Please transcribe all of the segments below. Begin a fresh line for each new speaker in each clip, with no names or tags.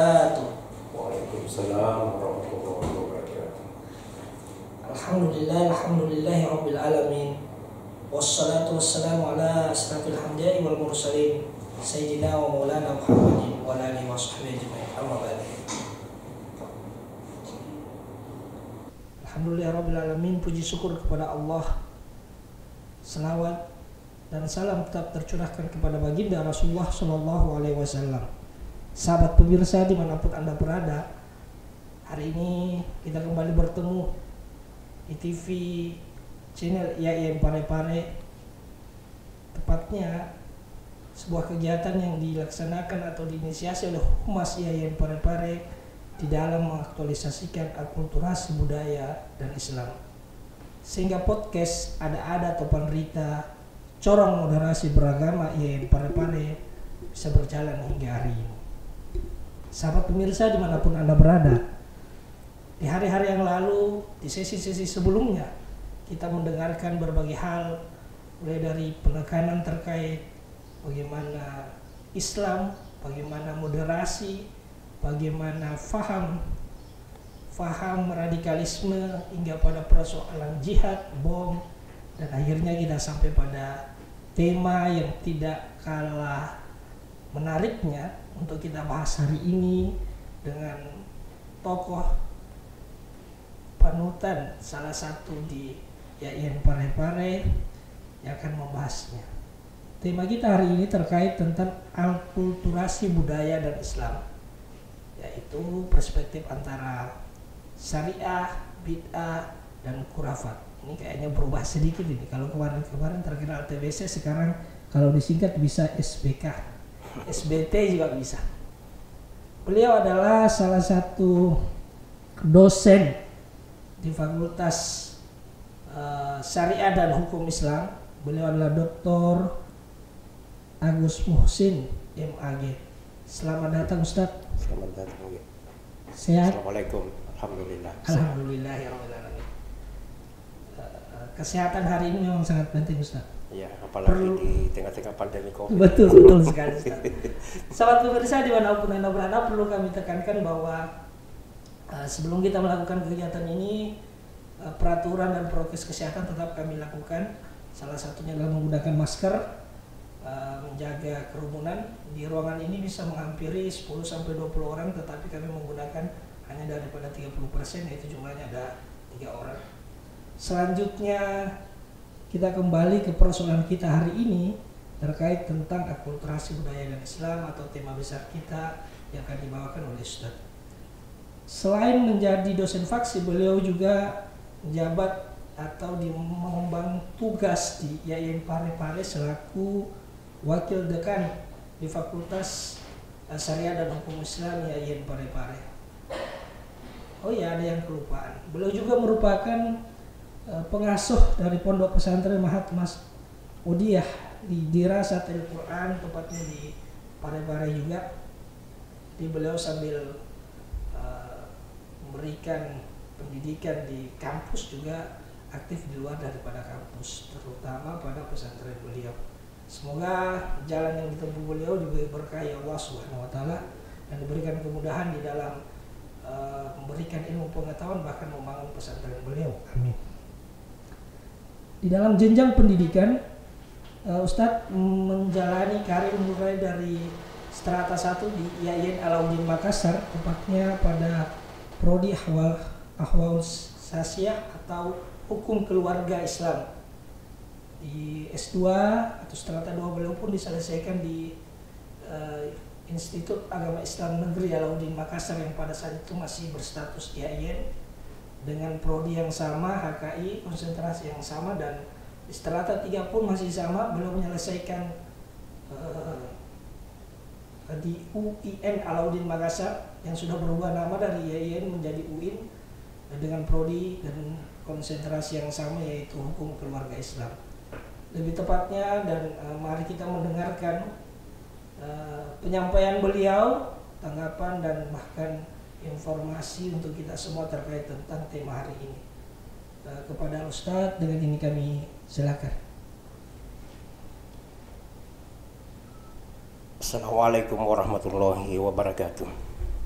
wabarakatuh.
Waalaikumsalam warahmatullahi wabarakatuh.
Alhamdulillahi rabbil alamin. Wassalatu wassalamu ala asrafil anbiya'i wal mursalin sayyidina wa maulana Muhammadin wa ala alihi wa sahbihi ajma'in. Amma ba'd. Alhamdulillahi rabbil alamin. Puji syukur kepada Allah. Selawat dan salam tetap tercurahkan kepada baginda Rasulullah Shallallahu Alaihi Wasallam. Sahabat pemirsa dimanapun Anda berada, hari ini kita kembali bertemu di TV channel IAIN Parepare. Tepatnya sebuah kegiatan yang dilaksanakan atau diinisiasi oleh Humas IAIN Parepare di dalam mengaktualisasikan akulturasi budaya dan Islam, sehingga podcast ada atau Rita corong moderasi beragama IAIN Parepare bisa berjalan hingga hari ini. Sahabat pemirsa dimanapun Anda berada, di hari-hari yang lalu, di sesi-sesi sebelumnya, kita mendengarkan berbagai hal, mulai dari penekanan terkait bagaimana Islam, bagaimana moderasi, bagaimana faham radikalisme, hingga pada persoalan jihad, bom, dan akhirnya kita sampai pada tema yang tidak kalah menariknya untuk kita bahas hari ini dengan tokoh panutan salah satu di IAIN Parepare yang akan membahasnya. Tema kita hari ini terkait tentang akulturasi budaya dan Islam, yaitu perspektif antara syariah, bid'ah, dan khurafat. Ini kayaknya berubah sedikit ini. Kalau kemarin terkenal TBC, sekarang kalau disingkat bisa SBK. SBT juga bisa. Beliau adalah salah satu dosen di Fakultas Syariah dan Hukum Islam. Beliau adalah Dr. Agus Muhsin MAG. Selamat datang Ustaz.
Selamat datang.
Sehat?
Assalamualaikum. Alhamdulillah.
Alhamdulillahirrahmanirrahim. Kesehatan hari ini memang sangat penting Ustaz.
Ya, apalagi di tengah-tengah pandemi COVID.
Betul sekali Ustaz. Sahabat pemirsa dimanapun Anda berada, perlu kami tekankan bahwa sebelum kita melakukan kegiatan ini, peraturan dan prokes kesehatan tetap kami lakukan. Salah satunya adalah menggunakan masker, menjaga kerumunan. Di ruangan ini bisa menghampiri 10-20 orang, tetapi kami menggunakan hanya daripada 30%, yaitu jumlahnya ada 3 orang. Selanjutnya kita kembali ke persoalan kita hari ini terkait tentang akulturasi budaya dan Islam atau tema besar kita yang akan dibawakan oleh Ustaz. Selain menjadi dosen faksi, beliau juga menjabat atau mengemban tugas di IAIN Parepare selaku wakil dekan di Fakultas Syariah dan Hukum Islam IAIN Parepare. Oh ya, ada yang kelupaan. Beliau juga merupakan pengasuh dari Pondok Pesantren Mahat Mas Udiyah di Dirasatil Quran, tepatnya di Parepare juga. Di beliau sambil memberikan pendidikan di kampus juga aktif di luar daripada kampus, terutama pada pesantren beliau. Semoga jalan yang ditempuh beliau diberkahi Allah Subhanahu wa taala dan diberikan kemudahan di dalam memberikan ilmu pengetahuan bahkan membangun pesantren beliau. Amin. Di dalam jenjang pendidikan, Ustadz menjalani karir mulai dari strata 1 di IAIN Alauddin Makassar, tepatnya pada prodi Ahwal Sasiah atau Hukum Keluarga Islam. Di S2 atau strata 2 beliau pun diselesaikan di Institut Agama Islam Negeri Alauddin Makassar yang pada saat itu masih berstatus IAIN, dengan prodi yang sama, HKI, konsentrasi yang sama, dan di strata 3 pun masih sama. Beliau menyelesaikan di UIN Alauddin Makassar yang sudah berubah nama dari IAIN menjadi UIN, dengan prodi dan konsentrasi yang sama, yaitu Hukum Keluarga Islam. Lebih tepatnya, dan mari kita mendengarkan penyampaian beliau, tanggapan dan bahkan informasi untuk kita semua terkait tentang tema hari ini. Kepada Ustadz, dengan ini kami silakan.
Assalamualaikum warahmatullahi wabarakatuh.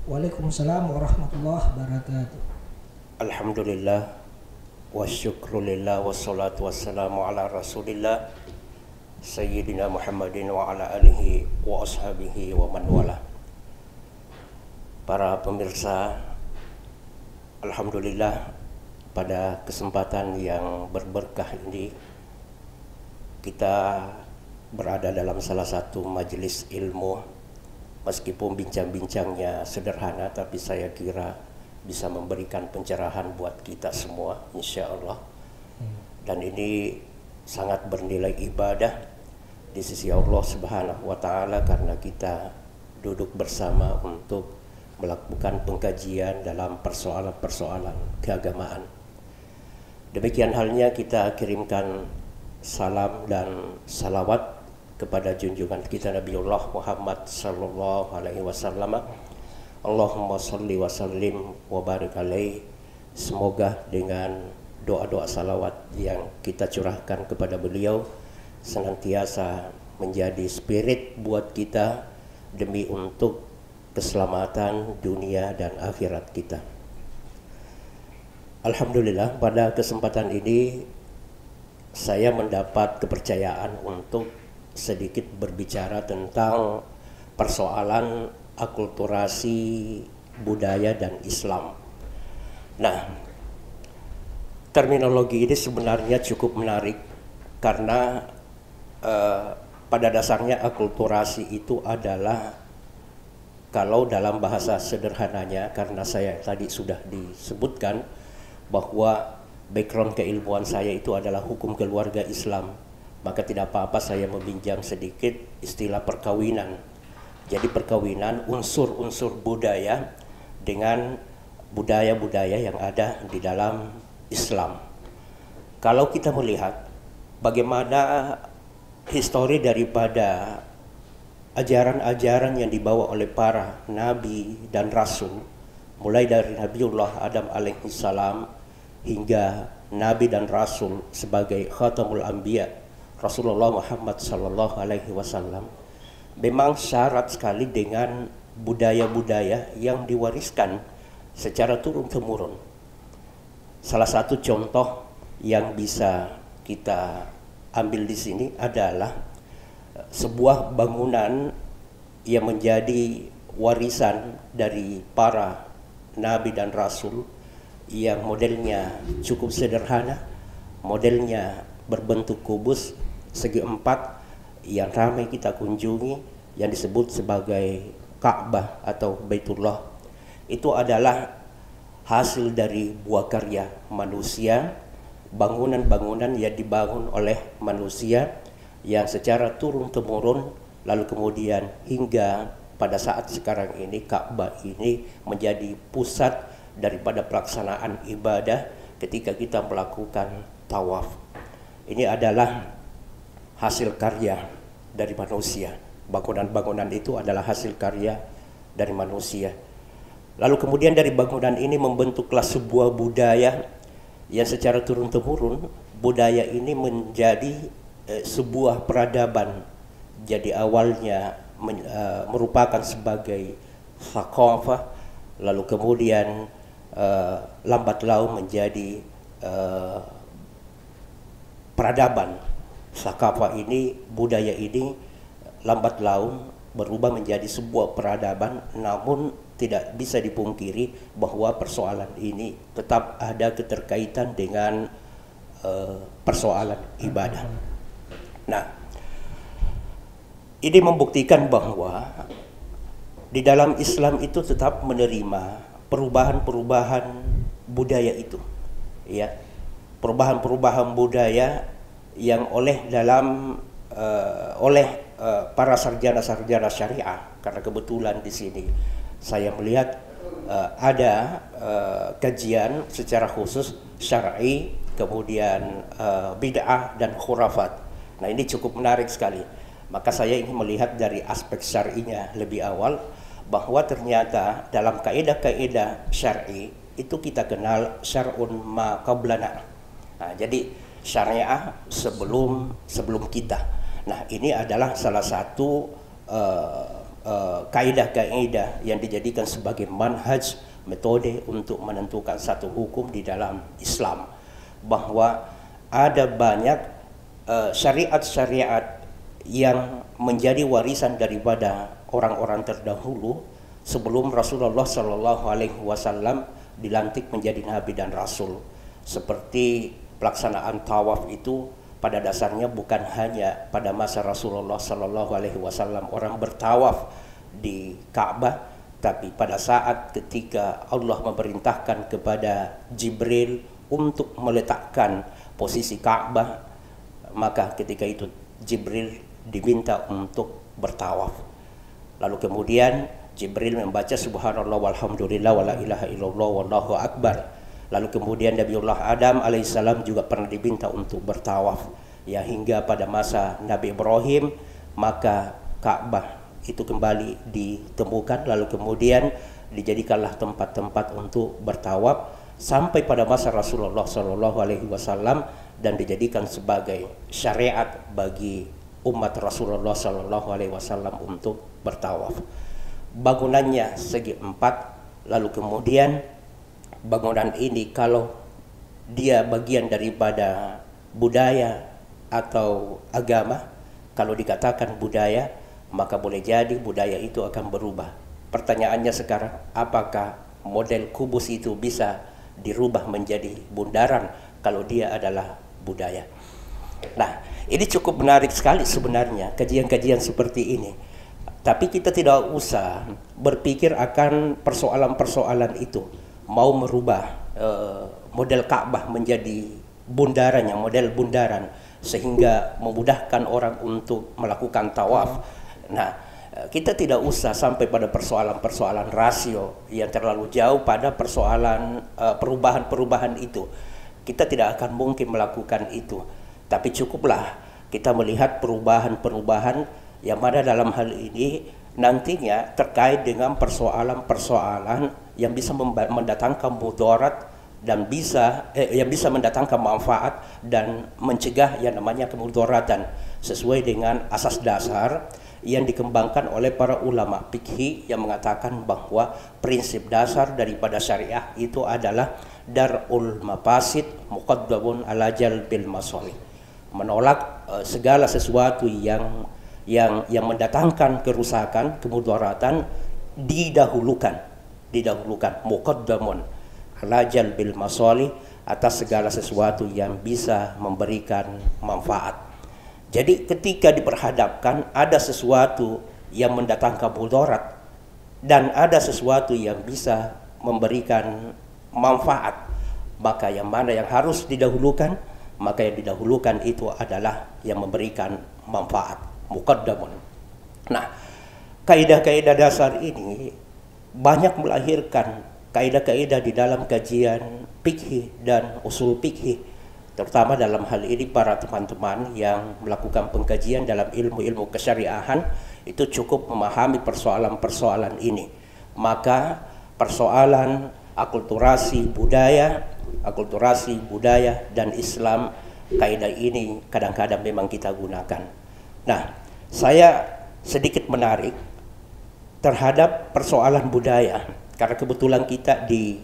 Waalaikumsalam warahmatullahi wabarakatuh.
Alhamdulillah wa syukrulillah wassalatu wassalamu ala rasulillah Sayyidina Muhammadin wa ala alihi wa ashabihi wa man wala. Para pemirsa, alhamdulillah pada kesempatan yang berberkah ini kita berada dalam salah satu majelis ilmu. Meskipun bincang-bincangnya sederhana, tapi saya kira bisa memberikan pencerahan buat kita semua, insya Allah. Dan ini sangat bernilai ibadah di sisi Allah Subhanahu wa Ta'ala, karena kita duduk bersama untuk melakukan pengkajian dalam persoalan-persoalan keagamaan. Demikian halnya kita kirimkan salam dan salawat kepada junjungan kita Nabiullah Muhammad sallallahu alaihi wasallam. Allahumma shalli wa sallim wa barik alaihi. Semoga dengan doa-doa salawat yang kita curahkan kepada beliau senantiasa menjadi spirit buat kita demi untuk keselamatan dunia dan akhirat kita. Alhamdulillah pada kesempatan ini saya mendapat kepercayaan untuk sedikit berbicara tentang persoalan akulturasi budaya dan Islam. Nah, terminologi ini sebenarnya cukup menarik karena pada dasarnya akulturasi itu adalah, kalau dalam bahasa sederhananya, karena saya tadi sudah disebutkan bahwa background keilmuan saya itu adalah hukum keluarga Islam, maka tidak apa-apa saya meminjam sedikit istilah perkawinan. Jadi perkawinan unsur-unsur budaya dengan budaya-budaya yang ada di dalam Islam. Kalau kita melihat bagaimana histori daripada ajaran-ajaran yang dibawa oleh para nabi dan rasul, mulai dari Nabiullah Adam alaihissalam hingga nabi dan rasul sebagai khatamul anbiya Rasulullah Muhammad sallallahu alaihi wasallam, memang syarat sekali dengan budaya-budaya yang diwariskan secara turun-temurun. Salah satu contoh yang bisa kita ambil di sini adalah sebuah bangunan yang menjadi warisan dari para nabi dan rasul, yang modelnya cukup sederhana, modelnya berbentuk kubus segi empat yang ramai kita kunjungi, yang disebut sebagai Ka'bah atau Baitullah. Itu adalah hasil dari buah karya manusia, bangunan-bangunan yang dibangun oleh manusia yang secara turun-temurun, lalu kemudian hingga pada saat sekarang ini Ka'bah ini menjadi pusat daripada pelaksanaan ibadah ketika kita melakukan tawaf. Ini adalah hasil karya dari manusia. Bangunan-bangunan itu adalah hasil karya dari manusia. Lalu kemudian dari bangunan ini membentuklah sebuah budaya yang secara turun-temurun budaya ini menjadi sebuah peradaban. Jadi awalnya merupakan sebagai thaqafah, lalu kemudian lambat laun menjadi peradaban. Thaqafah ini, budaya ini lambat laun berubah menjadi sebuah peradaban, namun tidak bisa dipungkiri bahwa persoalan ini tetap ada keterkaitan dengan persoalan ibadah. Nah, ini membuktikan bahwa di dalam Islam itu tetap menerima perubahan-perubahan budaya itu, ya, perubahan-perubahan budaya yang oleh para sarjana-sarjana syariah, karena kebetulan di sini saya melihat ada kajian secara khusus syar'i, kemudian bid'ah dan khurafat. Nah, ini cukup menarik sekali. Maka saya ingin melihat dari aspek syar'inya lebih awal, bahwa ternyata dalam kaidah-kaidah syar'i itu kita kenal syar'un ma qablana. Nah, jadi syariah sebelum kita. Nah, ini adalah salah satu kaidah-kaidah yang dijadikan sebagai manhaj, metode untuk menentukan satu hukum di dalam Islam, bahwa ada banyak syariat-syariat yang menjadi warisan daripada orang-orang terdahulu sebelum Rasulullah Shallallahu Alaihi Wasallam dilantik menjadi nabi dan rasul. Seperti pelaksanaan tawaf itu pada dasarnya bukan hanya pada masa Rasulullah Shallallahu Alaihi Wasallam orang bertawaf di Ka'bah, tapi pada saat ketika Allah memerintahkan kepada Jibril untuk meletakkan posisi Ka'bah, maka ketika itu Jibril diminta untuk bertawaf. Lalu kemudian Jibril membaca subhanallah walhamdulillah wala ilaha illallah wallahu akbar. Lalu kemudian Nabiullah Adam alaihissalam juga pernah diminta untuk bertawaf. Ya, hingga pada masa Nabi Ibrahim maka Ka'bah itu kembali ditemukan, lalu kemudian dijadikanlah tempat-tempat untuk bertawaf sampai pada masa Rasulullah Shallallahu Alaihi Wasallam dan dijadikan sebagai syariat bagi umat Rasulullah Shallallahu Alaihi Wasallam untuk bertawaf. Bangunannya segi empat, lalu kemudian bangunan ini kalau dia bagian daripada budaya atau agama, kalau dikatakan budaya maka boleh jadi budaya itu akan berubah. Pertanyaannya sekarang, apakah model kubus itu bisa dirubah menjadi bundaran kalau dia adalah budaya? Nah, ini cukup menarik sekali sebenarnya kajian-kajian seperti ini. Tapi kita tidak usah berpikir akan persoalan-persoalan itu. Mau merubah model Ka'bah menjadi bundaran, yang model bundaran, sehingga memudahkan orang untuk melakukan tawaf. Nah, kita tidak usah sampai pada persoalan-persoalan rasio yang terlalu jauh pada persoalan perubahan-perubahan itu. Kita tidak akan mungkin melakukan itu. Tapi cukuplah kita melihat perubahan-perubahan yang mana dalam hal ini nantinya terkait dengan persoalan-persoalan yang bisa mendatangkan mudarat dan yang bisa mendatangkan manfaat dan mencegah yang namanya kemudaratan sesuai dengan asas dasar yang dikembangkan oleh para ulama fikih yang mengatakan bahwa prinsip dasar daripada syariah itu adalah darul mafasid muqaddamun ala jalbil masalih, menolak segala sesuatu yang mendatangkan kerusakan, kemudaratan didahulukan muqaddamun ala jalbil masalih, atas segala sesuatu yang bisa memberikan manfaat. Jadi ketika diperhadapkan ada sesuatu yang mendatangkan mudarat dan ada sesuatu yang bisa memberikan manfaat, maka yang mana yang harus didahulukan? Maka yang didahulukan itu adalah yang memberikan manfaat, muqaddamun. Nah, kaidah-kaidah dasar ini banyak melahirkan kaidah-kaidah di dalam kajian fikih dan usul fikih, terutama dalam hal ini para teman-teman yang melakukan pengkajian dalam ilmu-ilmu kesyariahan itu cukup memahami persoalan-persoalan ini. Maka persoalan akulturasi budaya dan Islam, kaidah ini kadang-kadang memang kita gunakan. Nah, saya sedikit menarik terhadap persoalan budaya karena kebetulan kita di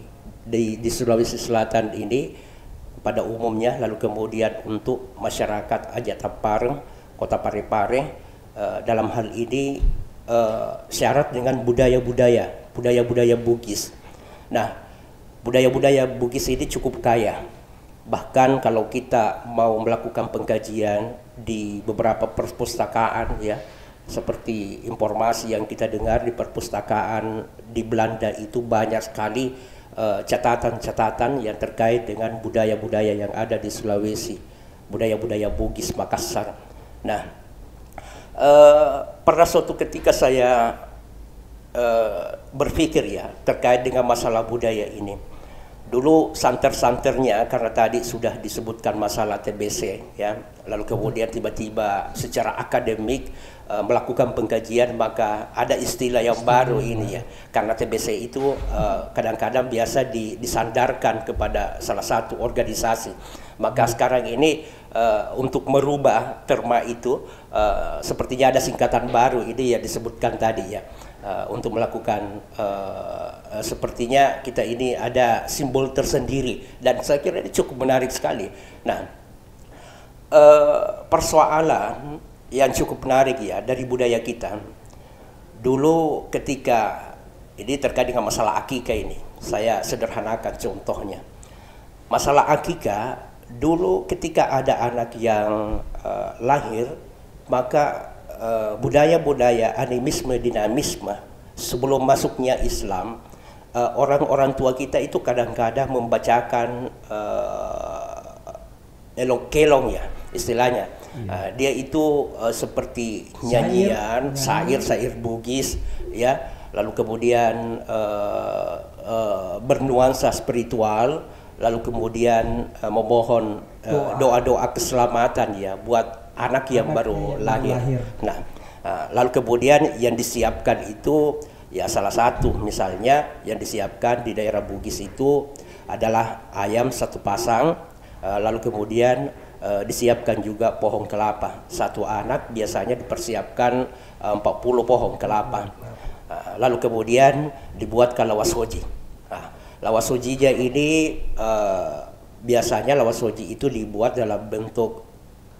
Sulawesi Selatan ini pada umumnya, lalu kemudian untuk masyarakat Aja Tampareng, Kota Parepare, dalam hal ini syarat dengan budaya-budaya Bugis. Nah, budaya-budaya Bugis ini cukup kaya. Bahkan kalau kita mau melakukan pengkajian di beberapa perpustakaan, ya, seperti informasi yang kita dengar di perpustakaan di Belanda itu banyak sekali catatan-catatan yang terkait dengan budaya-budaya yang ada di Sulawesi, budaya-budaya Bugis Makassar. Nah, pada suatu ketika saya berpikir ya terkait dengan masalah budaya ini. Dulu santer-santernya karena tadi sudah disebutkan masalah TBC, ya. Lalu kemudian tiba-tiba secara akademik melakukan pengkajian, maka ada istilah yang baru ini ya, karena TBC itu kadang-kadang biasa disandarkan kepada salah satu organisasi, maka sekarang ini untuk merubah terma itu sepertinya ada singkatan baru ini yang disebutkan tadi ya, untuk melakukan sepertinya kita ini ada simbol tersendiri, dan saya kira ini cukup menarik sekali. Nah, persoalan yang cukup menarik ya dari budaya kita dulu ketika ini terkait dengan masalah akikah ini, saya sederhanakan contohnya. Masalah akikah dulu ketika ada anak yang lahir, maka budaya-budaya animisme dinamisme sebelum masuknya Islam, orang-orang tua kita itu kadang-kadang membacakan elong-kelong ya istilahnya. Dia itu seperti nyanyian, syair Bugis ya, lalu kemudian bernuansa spiritual, lalu kemudian memohon doa-doa keselamatan ya buat anak yang baru lahir. Nah, lalu kemudian yang disiapkan itu ya salah satu misalnya yang disiapkan di daerah Bugis itu adalah ayam satu pasang, lalu kemudian disiapkan juga pohon kelapa. Satu anak biasanya dipersiapkan 40 pohon kelapa. Lalu kemudian dibuatkan lawasoji. Lawasojinya ini biasanya lawasoji itu dibuat dalam bentuk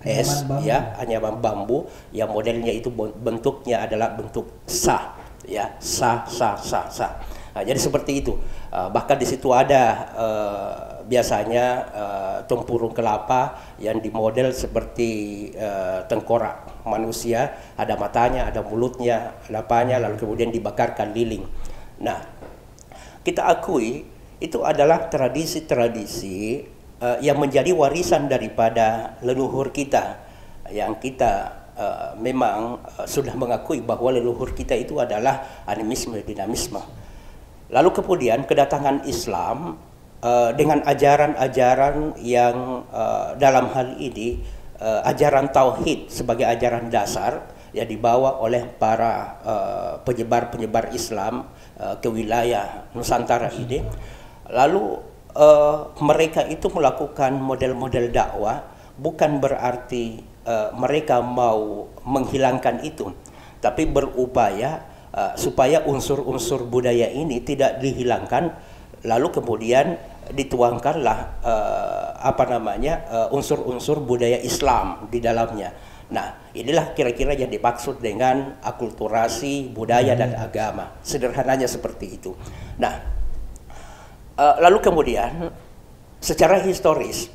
es ya, anyaman bambu yang modelnya itu bentuknya adalah bentuk sa ya, sa. Jadi seperti itu. Bahkan di situ ada biasanya tempurung kelapa yang dimodel seperti tengkorak manusia, ada matanya, ada mulutnya, ada apanya, lalu kemudian dibakarkan lilin. Nah, kita akui itu adalah tradisi-tradisi yang menjadi warisan daripada leluhur kita, yang kita memang sudah mengakui bahwa leluhur kita itu adalah animisme dinamisme. Lalu kemudian kedatangan Islam dengan ajaran-ajaran yang dalam hal ini ajaran tauhid sebagai ajaran dasar yang dibawa oleh para penyebar-penyebar Islam ke wilayah Nusantara ini. Lalu mereka itu melakukan model-model dakwah, bukan berarti mereka mau menghilangkan itu, tapi berupaya supaya unsur-unsur budaya ini tidak dihilangkan, lalu kemudian dituangkanlah unsur-unsur budaya Islam di dalamnya. Nah, inilah kira-kira yang dimaksud dengan akulturasi budaya dan agama. Sederhananya seperti itu. Nah, lalu kemudian secara historis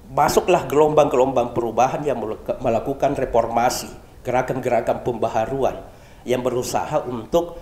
masuklah gelombang-gelombang perubahan yang melakukan reformasi, gerakan-gerakan pembaharuan yang berusaha untuk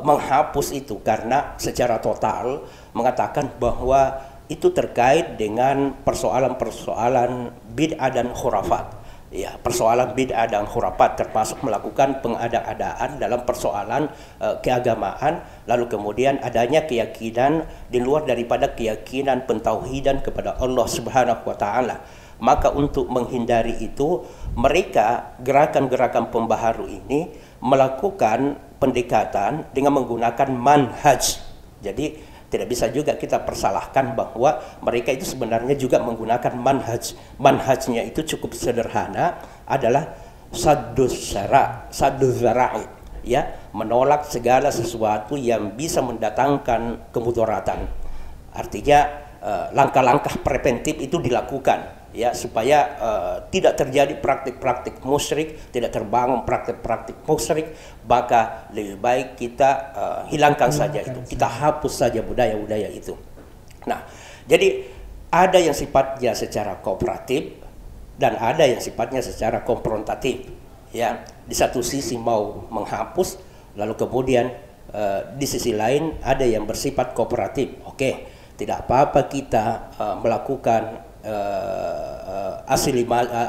menghapus itu, karena secara total mengatakan bahwa itu terkait dengan persoalan-persoalan bid'ah dan khurafat. Ya, persoalan bid'ah dan khurafat termasuk melakukan pengada-adaan dalam persoalan keagamaan, lalu kemudian adanya keyakinan di luar daripada keyakinan pentauhidan kepada Allah Subhanahu wa taala. Maka untuk menghindari itu, mereka gerakan-gerakan pembaharu ini melakukan pendekatan dengan menggunakan manhaj. Jadi tidak bisa juga kita persalahkan bahwa mereka itu sebenarnya juga menggunakan manhaj. Manhajnya itu cukup sederhana, adalah sadduz zara'i, ya, menolak segala sesuatu yang bisa mendatangkan kemudaratan. Artinya langkah-langkah preventif itu dilakukan, ya, supaya tidak terjadi praktik-praktik musyrik, tidak terbangun praktik-praktik musyrik, maka lebih baik kita hilangkan saja itu, kita hapus saja budaya-budaya itu. Nah, jadi ada yang sifatnya secara kooperatif dan ada yang sifatnya secara konfrontatif, ya. Di satu sisi mau menghapus, lalu kemudian di sisi lain ada yang bersifat kooperatif. Oke, tidak apa-apa kita melakukan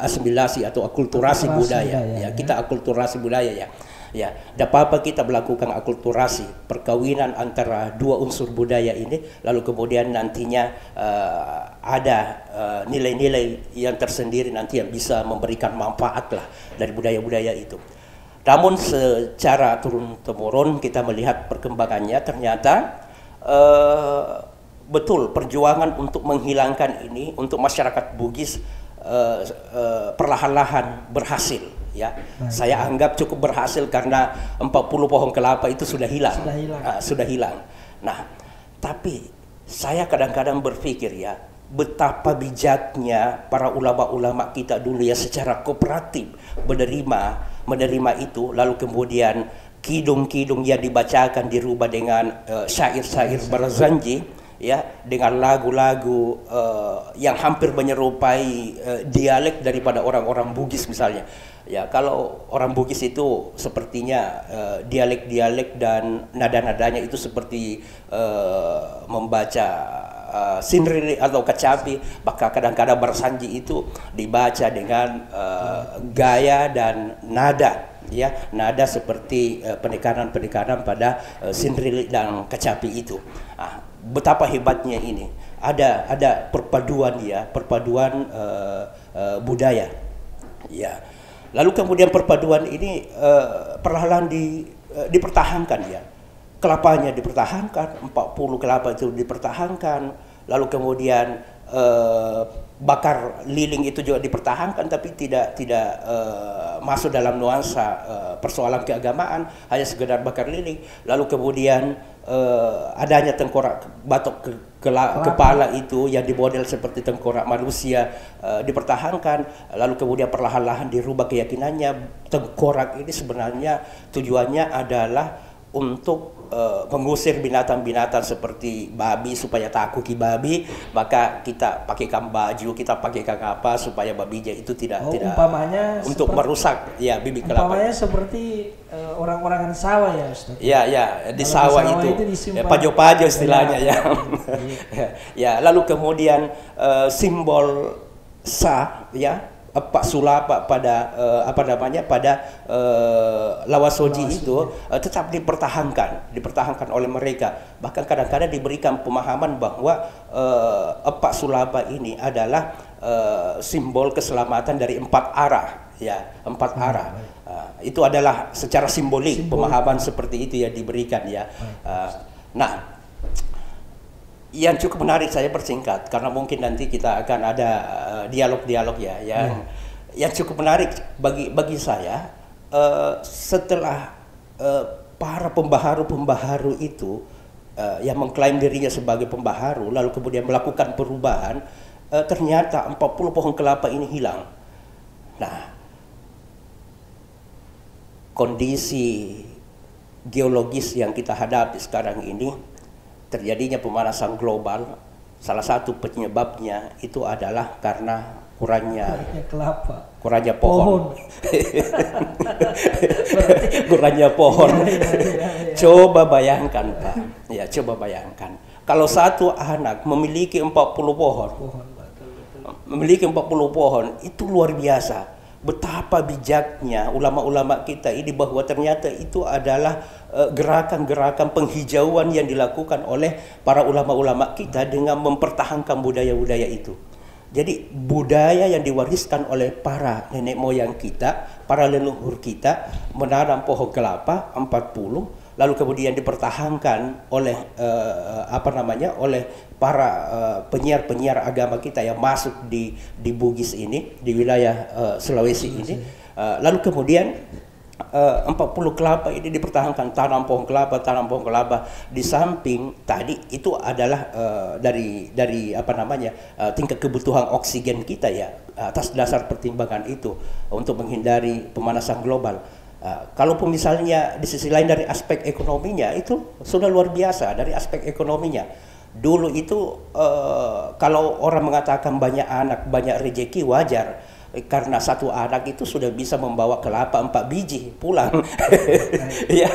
asimilasi atau akulturasi budaya, ya, kita akulturasi budaya, ya, tidak apa-apa kita melakukan akulturasi perkawinan antara dua unsur budaya ini, lalu kemudian nantinya ada nilai-nilai yang tersendiri nanti yang bisa memberikan manfaat lah dari budaya-budaya itu. Namun secara turun-temurun kita melihat perkembangannya, ternyata betul perjuangan untuk menghilangkan ini untuk masyarakat Bugis perlahan-lahan berhasil, ya. Saya anggap cukup berhasil karena 40 pohon kelapa itu sudah hilang. Sudah hilang. Nah, tapi saya kadang-kadang berpikir, ya, betapa bijaknya para ulama-ulama kita dulu ya, secara kooperatif menerima itu, lalu kemudian kidung-kidung yang dibacakan dirubah dengan syair-syair Barzanji, ya, dengan lagu-lagu yang hampir menyerupai dialek daripada orang-orang Bugis misalnya. Ya, kalau orang Bugis itu sepertinya dialek-dialek dan nada-nadanya itu seperti membaca Sinrili atau Kecapi, maka kadang-kadang Barzanji itu dibaca dengan gaya dan nada, ya, nada seperti penekanan-penekanan pada Sinrili dan Kecapi itu. Betapa hebatnya ini, ada perpaduan, ya, perpaduan budaya, ya. Lalu kemudian perpaduan ini perlahan dipertahankan, ya. Kelapanya dipertahankan, 40 kelapa itu dipertahankan, lalu kemudian bakar liling itu juga dipertahankan, tapi tidak masuk dalam nuansa persoalan keagamaan, hanya sekedar bakar liling. Lalu kemudian adanya tengkorak batok kepala itu yang dimodel seperti tengkorak manusia dipertahankan, lalu kemudian perlahan-lahan dirubah keyakinannya. Tengkorak ini sebenarnya tujuannya adalah untuk mengusir binatang-binatang seperti babi supaya takuti babi, maka kita pakaikan baju, kita pakaikan apa supaya babinya itu tidak
umpamanya
untuk merusak, ya, bibit kelapa.
Umpamanya seperti orang-orang sawah, ya, Ustaz.
Ya, di sawah itu pajo-pajo istilahnya, ya. Ya, lalu kemudian simbol sa, ya, Pak Sulapa pada pada Lawasoji itu tetap dipertahankan oleh mereka. Bahkan kadang-kadang diberikan pemahaman bahwa Pak Sulapa ini adalah simbol keselamatan dari 4 arah, ya, 4 arah. Itu adalah secara simbolik pemahaman seperti itu yang diberikan, ya. Nah, yang cukup menarik, saya persingkat karena mungkin nanti kita akan ada dialog-dialog, ya, yang cukup menarik bagi saya, setelah para pembaharu itu yang mengklaim dirinya sebagai pembaharu lalu kemudian melakukan perubahan, ternyata 40 pohon kelapa ini hilang. Nah, kondisi geologis yang kita hadapi sekarang ini, terjadinya pemanasan global, salah satu penyebabnya itu adalah karena kurangnya pohon. Kurangnya pohon. Coba bayangkan, Pak. Ya, coba bayangkan. Kalau satu anak memiliki 40 pohon. Memiliki 40 pohon, itu luar biasa. Betapa bijaknya ulama-ulama kita ini, bahwa ternyata itu adalah gerakan-gerakan penghijauan yang dilakukan oleh para ulama-ulama kita dengan mempertahankan budaya-budaya itu. Jadi budaya yang diwariskan oleh para nenek moyang kita, para leluhur kita, menanam pohon kelapa 40, lalu kemudian dipertahankan oleh oleh para penyiar-penyiar agama kita yang masuk di Bugis ini, di wilayah Sulawesi ini. Lalu kemudian 40 kelapa ini dipertahankan, tanam pohon kelapa. Di samping tadi itu adalah dari tingkat kebutuhan oksigen kita, ya, atas dasar pertimbangan itu untuk menghindari pemanasan global. Kalaupun misalnya di sisi lain dari aspek ekonominya, itu sudah luar biasa dari aspek ekonominya. Dulu itu kalau orang mengatakan banyak anak banyak rezeki, wajar, karena satu anak itu sudah bisa membawa kelapa 4 biji pulang. Ya,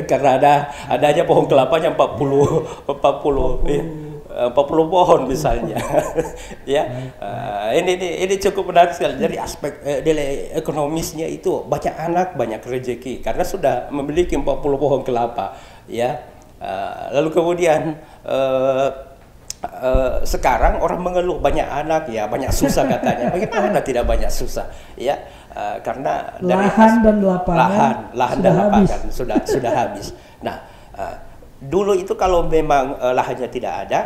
karena adanya pohon kelapanya 40 pohon misalnya. Ya, ini cukup menarik sekali dari aspek nilai ekonomisnya itu, banyak anak banyak rezeki karena sudah memiliki 40 pohon kelapa, ya. Lalu kemudian sekarang orang mengeluh banyak anak, ya, banyak susah katanya. Bagaimana tidak banyak susah, ya? karena
lahan dan lapangan
lahan
sudah
dan
habis.
lapangan sudah habis. Nah, dulu itu kalau memang lahannya tidak ada,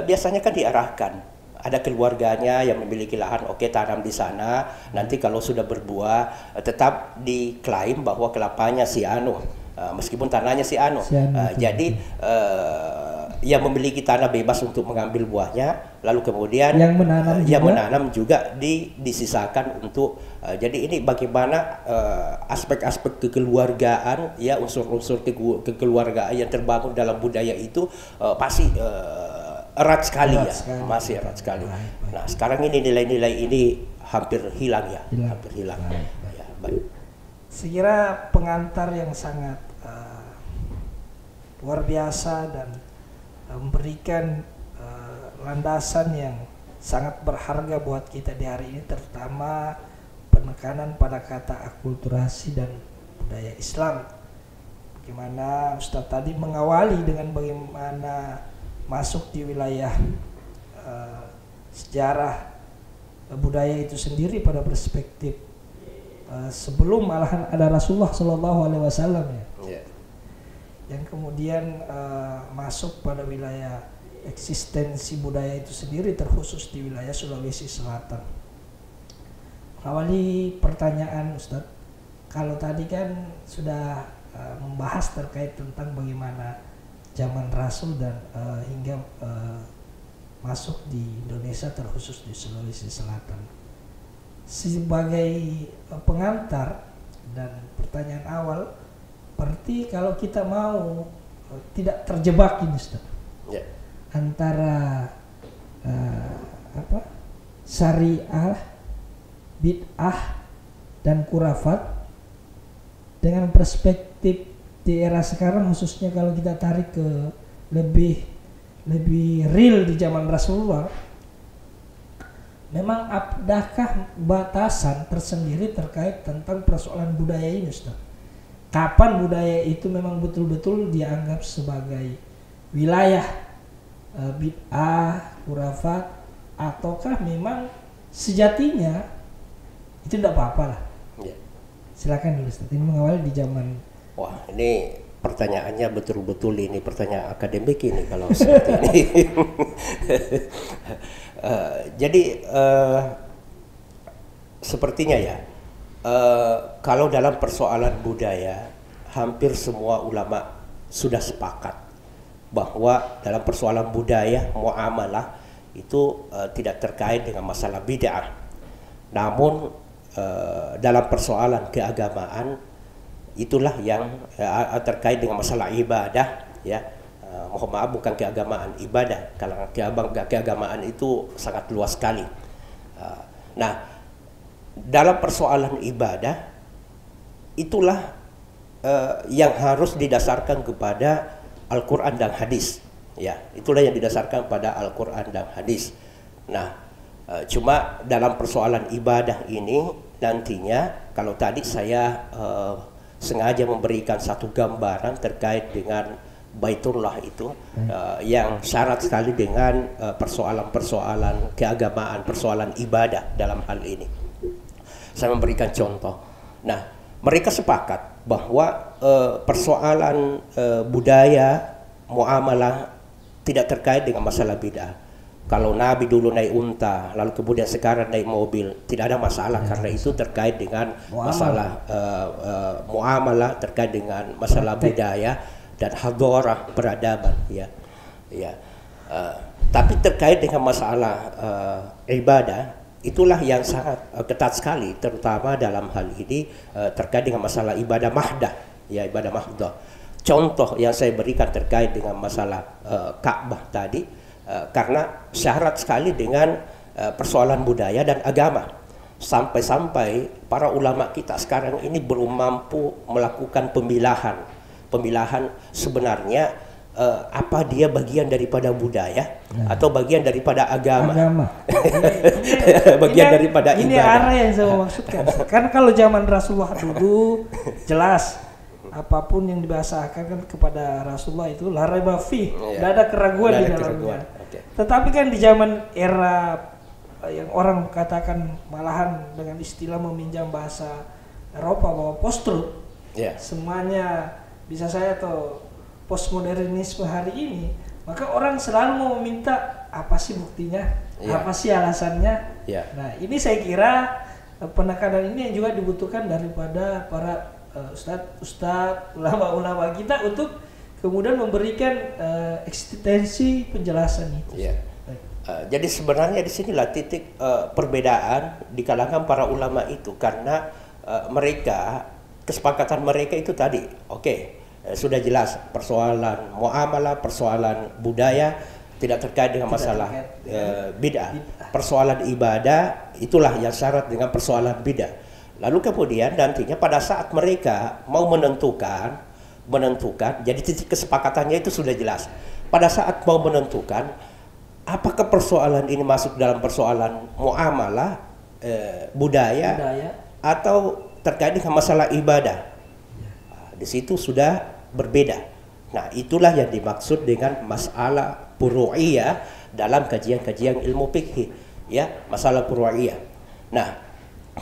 biasanya kan diarahkan. Ada keluarganya yang memiliki lahan, oke, tanam di sana. Nanti kalau sudah berbuah, tetap diklaim bahwa kelapanya si anu, meskipun tanahnya si anu. Jadi yang memiliki tanah bebas untuk mengambil buahnya, lalu kemudian yang menanam juga disisakan untuk. Jadi ini bagaimana aspek-aspek kekeluargaan, ya, unsur-unsur kekeluargaan yang terbangun dalam budaya itu pasti erat sekali, masih erat sekali. Nah, sekarang ini nilai-nilai ini hampir hilang ya, hampir hilang. Ya, baik.
Saya kira pengantar yang sangat luar biasa dan memberikan landasan yang sangat berharga buat kita di hari ini, terutama penekanan pada kata akulturasi dan budaya Islam. Bagaimana Ustadz tadi mengawali dengan bagaimana masuk di wilayah sejarah budaya itu sendiri pada perspektif sebelum malahan ada Rasulullah SAW ya. Yang kemudian masuk pada wilayah eksistensi budaya itu sendiri, terkhusus di wilayah Sulawesi Selatan. Awali pertanyaan Ustadz, kalau tadi kan sudah membahas terkait tentang bagaimana zaman Rasul dan hingga masuk di Indonesia, terkhusus di Sulawesi Selatan. Sebagai pengantar dan pertanyaan awal, berarti kalau kita mau tidak terjebak ini, Ustaz, antara syariah, bid'ah dan khurafat dengan perspektif di era sekarang, khususnya kalau kita tarik ke lebih real di zaman Rasulullah, memang adakah batasan tersendiri terkait tentang persoalan budaya ini, Ustaz? Kapan budaya itu memang betul-betul dianggap sebagai wilayah bid'ah, khurafat, ataukah memang sejatinya itu tidak apa-apa lah? Silakan dulu, Ustaz. Ini mengawali di zaman.
Wah, ini pertanyaannya betul-betul ini pertanyaan akademik ini kalau seperti ini. Jadi sepertinya ya, kalau dalam persoalan budaya, hampir semua ulama sudah sepakat bahwa dalam persoalan budaya, muamalah itu tidak terkait dengan masalah bid'ah. Namun dalam persoalan keagamaan, itulah yang terkait dengan masalah ibadah, ya. Mohon maaf, bukan keagamaan, ibadah. Kalau keagamaan itu sangat luas sekali. Nah, dalam persoalan ibadah itulah yang harus didasarkan kepada Al-Quran dan hadis, ya. Itulah yang didasarkan pada Al-Quran dan hadis. Nah, cuma dalam persoalan ibadah ini nantinya, kalau tadi saya sengaja memberikan satu gambaran terkait dengan Baitullah itu, yang syarat sekali dengan persoalan-persoalan keagamaan, persoalan ibadah dalam hal ini. Saya memberikan contoh. Nah, mereka sepakat bahwa persoalan budaya, muamalah tidak terkait dengan masalah bid'ah. Kalau Nabi dulu naik unta, lalu kemudian sekarang naik mobil, tidak ada masalah, karena itu terkait dengan masalah muamalah, terkait dengan masalah budaya dan hadarah, peradaban, ya. Tapi terkait dengan masalah ibadah, itulah yang sangat ketat sekali, terutama dalam hal ini terkait dengan masalah ibadah mahdah, ya, ibadah mahdah. Contoh yang saya berikan terkait dengan masalah Ka'bah tadi, karena syarat sekali dengan persoalan budaya dan agama. Sampai-sampai para ulama kita sekarang ini belum mampu melakukan pemilahan sebenarnya apa dia bagian daripada budaya atau bagian daripada agama. Bagian daripada ibadah.
Ini arah yang saya maksudkan. Kan kalau zaman Rasulullah dulu jelas apapun yang dibahasakan kan kepada Rasulullah itu la raiba fi, tidak ada keraguan di dalamnya. Tetapi kan di zaman era yang orang katakan malahan dengan istilah meminjam bahasa Eropa bahwa post-truth semuanya bisa saya atau postmodernisme hari ini, maka orang selalu mau meminta apa sih buktinya, apa sih alasannya. Nah ini saya kira penekanan ini yang juga dibutuhkan daripada para ustadz, ulama-ulama kita untuk kemudian memberikan eksistensi penjelasan itu.
Jadi sebenarnya di sinilah titik perbedaan di kalangan para ulama itu, karena mereka, kesepakatan mereka itu tadi, sudah jelas persoalan muamalah, persoalan budaya tidak terkait dengan masalah bid'ah. Persoalan ibadah itulah yang syarat dengan persoalan bid'ah. Lalu kemudian nantinya pada saat mereka mau menentukan, jadi titik kesepakatannya itu sudah jelas. Pada saat mau menentukan apakah persoalan ini masuk dalam persoalan muamalah, budaya atau terkait dengan masalah ibadah, di situ sudah berbeda. Nah, itulah yang dimaksud dengan masalah furu'iyah dalam kajian-kajian ilmu fikih, masalah furu'iyah. Nah,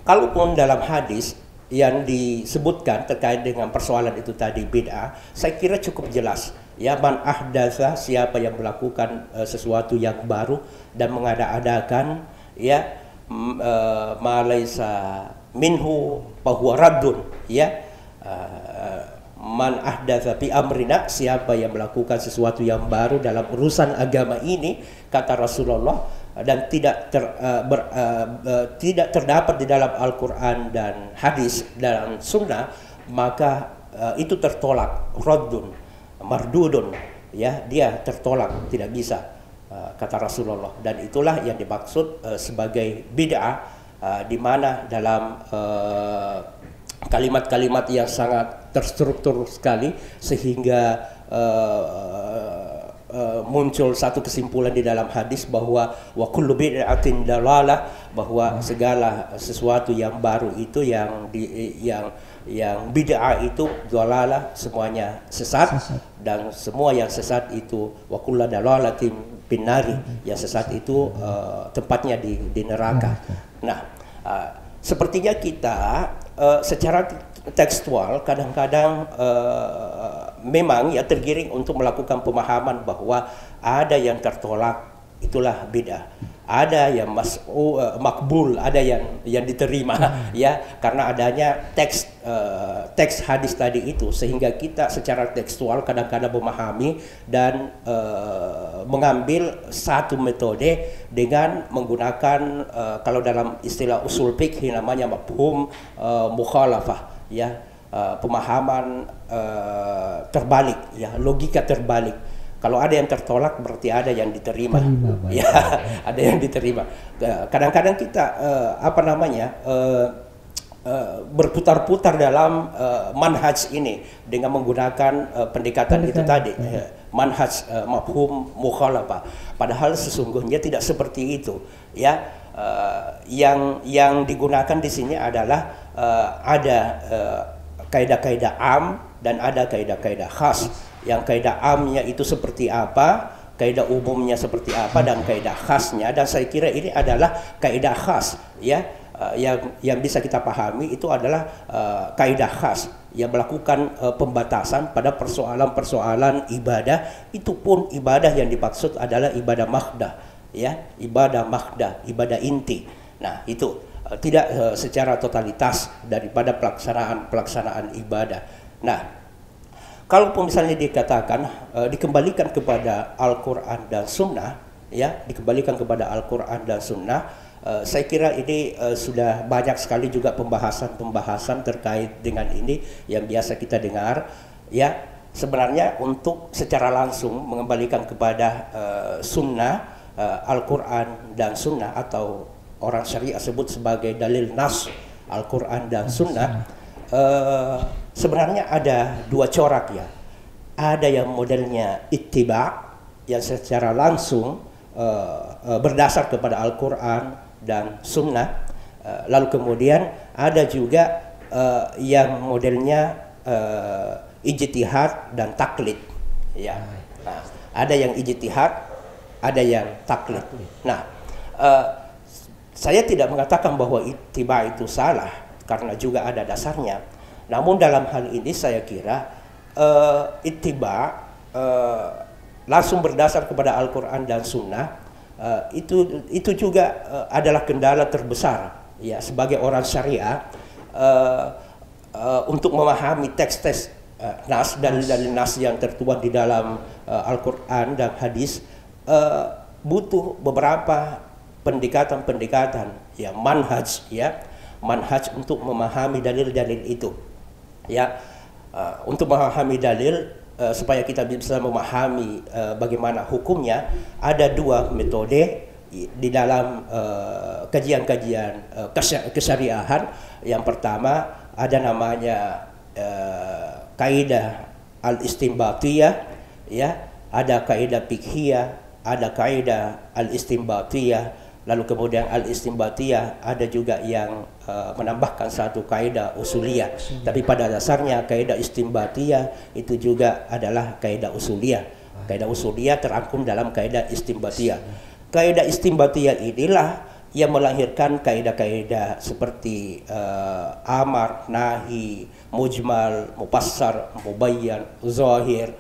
kalaupun dalam hadis yang disebutkan terkait dengan persoalan itu tadi bid'ah, saya kira cukup jelas. Man ahdatsa, siapa yang melakukan sesuatu yang baru dan mengada-adakan ma laisa minhu fahuwa raddun, man ahdatsa fi amrina, siapa yang melakukan sesuatu yang baru dalam urusan agama ini, kata Rasulullah, dan tidak terdapat di dalam Al-Qur'an dan hadis dan sunnah, maka itu tertolak, raddun, mardudun, dia tertolak, tidak bisa, kata Rasulullah. Dan itulah yang dimaksud sebagai bid'ah, di mana dalam kalimat-kalimat yang sangat terstruktur sekali sehingga muncul satu kesimpulan di dalam hadis bahwa wa kullu bid'atin dalalah, bahwa segala sesuatu yang baru itu yang bid'ah itu dalalah, semuanya sesat, dan semua yang sesat itu wa kullu dalalatin pinnari, yang sesat itu tempatnya di neraka. Nah, sepertinya kita secara tekstual kadang-kadang memang tergiring untuk melakukan pemahaman bahwa ada yang tertolak, itulah bid'ah. Ada yang makbul, ada yang diterima, karena adanya teks hadis tadi itu, sehingga kita secara tekstual kadang-kadang memahami dan mengambil satu metode dengan menggunakan kalau dalam istilah usul fikih namanya mafhum mukhalafah, pemahaman terbalik, logika terbalik. Kalau ada yang tertolak berarti ada yang diterima, ada yang diterima. Kadang-kadang kita berputar-putar dalam manhaj ini dengan menggunakan pendekatan itu tadi, manhaj mafhum mukhalafah. Padahal sesungguhnya tidak seperti itu, yang digunakan di sini adalah ada kaidah-kaidah am dan ada kaidah-kaidah khas. Yang kaidah amnya itu seperti apa, kaidah umumnya seperti apa, dan kaidah khasnya. Dan saya kira ini adalah kaidah khas, yang bisa kita pahami itu adalah kaidah khas yang melakukan pembatasan pada persoalan-persoalan ibadah. Itu pun ibadah yang dimaksud adalah ibadah mahdah, ibadah mahdah, ibadah inti. Nah, itu tidak secara totalitas daripada pelaksanaan ibadah. Nah, kalaupun misalnya dikatakan dikembalikan kepada Al-Quran dan Sunnah, dikembalikan kepada Al-Quran dan Sunnah, saya kira ini sudah banyak sekali juga pembahasan terkait dengan ini yang biasa kita dengar. Sebenarnya untuk secara langsung mengembalikan kepada Sunnah, Al-Quran dan Sunnah, atau orang syariah sebut sebagai dalil nas Al-Quran dan Sunnah, sebenarnya ada dua corak, ada yang modelnya ittiba, yang secara langsung berdasar kepada Al-Quran dan Sunnah, lalu kemudian ada juga yang modelnya ijtihad dan taklid, Nah, ada yang ijtihad, ada yang taklid. Nah, saya tidak mengatakan bahwa ittiba itu salah, karena juga ada dasarnya. Namun dalam hal ini saya kira ittiba langsung berdasar kepada Al-Quran dan Sunnah, itu juga adalah kendala terbesar ya sebagai orang syariah, untuk memahami teks-teks nas, dalil-dalil nas yang tertuang di dalam Al-Quran dan hadis. Butuh beberapa pendekatan-pendekatan ya, manhaj untuk memahami dalil-dalil itu ya. Untuk memahami dalil, supaya kita bisa memahami bagaimana hukumnya, ada dua metode di dalam kajian-kajian kesyariahan. Yang pertama ada namanya kaidah al-istinbatiyah ya, ada kaidah fiqhiyah, ada kaidah al-istinbatiyah, lalu kemudian al-istinbatiyah ada juga yang menambahkan satu kaidah usuliyah. Tapi pada dasarnya kaidah istinbatiyah itu juga adalah kaidah usuliyah. Kaidah usuliyah terangkum dalam kaidah istinbatiyah. Kaidah istinbatiyah inilah yang melahirkan kaidah-kaidah seperti amar, nahi, mujmal, mufassar, mubayyan, zahir,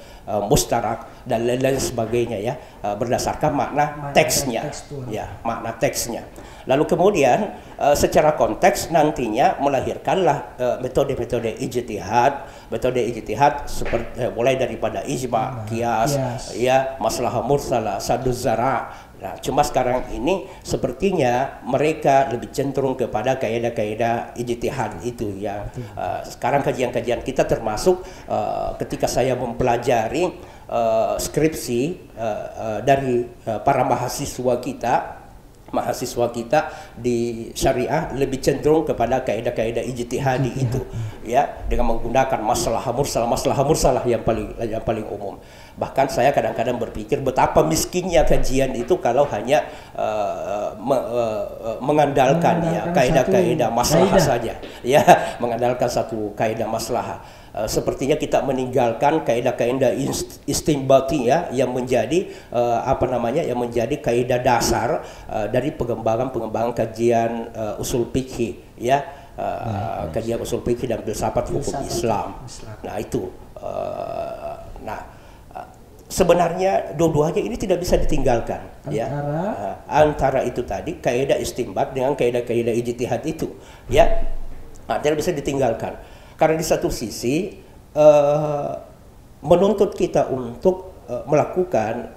mustarak dan lain-lain sebagainya ya, berdasarkan makna teksnya ya, makna teksnya. Lalu kemudian secara konteks nantinya melahirkanlah metode-metode ijtihad. Metode ijtihad seperti mulai daripada ijma, qiyas ya, maslahah mursalah, saduz zara. Nah, cuma sekarang ini sepertinya mereka lebih cenderung kepada kaidah-kaidah ijtihad itu ya. Sekarang kajian-kajian kita termasuk ketika saya mempelajari skripsi dari para mahasiswa kita di syariah, lebih cenderung kepada kaidah-kaidah ijtihadi itu ya, dengan menggunakan masalah mursalah yang paling umum. Bahkan saya kadang-kadang berpikir betapa miskinnya kajian itu kalau hanya mengandalkan ya kaidah-kaidah maslahah saja ya, mengandalkan satu kaidah maslahah. Sepertinya kita meninggalkan kaidah-kaidah istinbatiyah yang menjadi yang menjadi kaidah dasar dari pengembangan kajian usul fikih ya, kajian usul fikih dan filsafat hukum Islam. Nah itu sebenarnya dua-duanya ini tidak bisa ditinggalkan antara itu tadi kaidah istinbat dengan kaidah-kaidah ijtihad itu ya, tidak bisa ditinggalkan. Karena di satu sisi menuntut kita untuk melakukan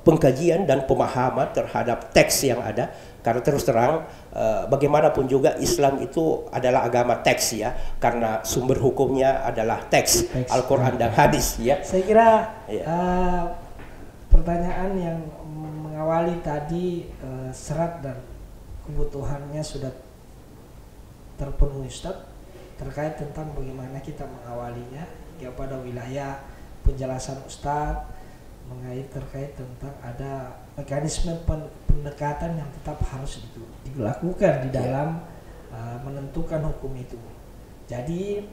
pengkajian dan pemahaman terhadap teks yang ada, karena terus terang bagaimanapun juga Islam itu adalah agama teks ya, karena sumber hukumnya adalah teks Al-Quran dan hadis ya.
Saya kira pertanyaan yang mengawali tadi serat dan kebutuhannya sudah terpenuhi, Ustaz, terkait tentang bagaimana kita mengawalinya kepada wilayah penjelasan Ustadz terkait tentang ada mekanisme pendekatan yang tetap harus dilakukan di dalam menentukan hukum itu. Jadi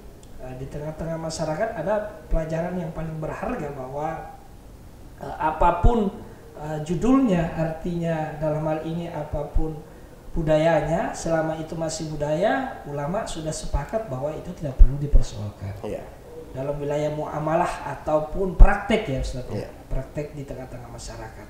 di tengah-tengah masyarakat ada pelajaran yang paling berharga bahwa apapun judulnya, artinya dalam hal ini apapun budayanya, selama itu masih budaya, ulama sudah sepakat bahwa itu tidak perlu dipersoalkan dalam wilayah muamalah ataupun praktek ya Ustaz, praktek di tengah-tengah masyarakat.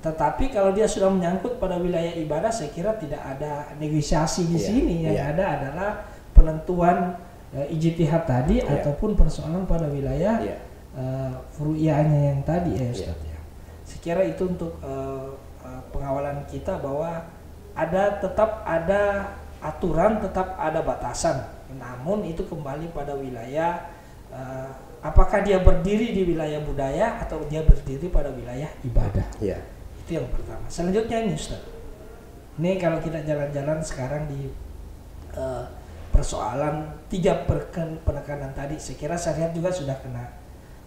Tetapi kalau dia sudah menyangkut pada wilayah ibadah, saya kira tidak ada negosiasi di sini. Yang ada adalah penentuan ijtihad tadi ataupun persoalan pada wilayah furu'iyahnya yang tadi ya Ustaz. Saya kira itu untuk pengawalan kita bahwa tetap ada aturan, tetap ada batasan. Namun itu kembali pada wilayah, apakah dia berdiri di wilayah budaya atau dia berdiri pada wilayah ibadah. Itu yang pertama. Selanjutnya ini Ustaz, ini kalau kita jalan-jalan sekarang di persoalan 3 penekanan tadi, saya kira syariat juga sudah kena.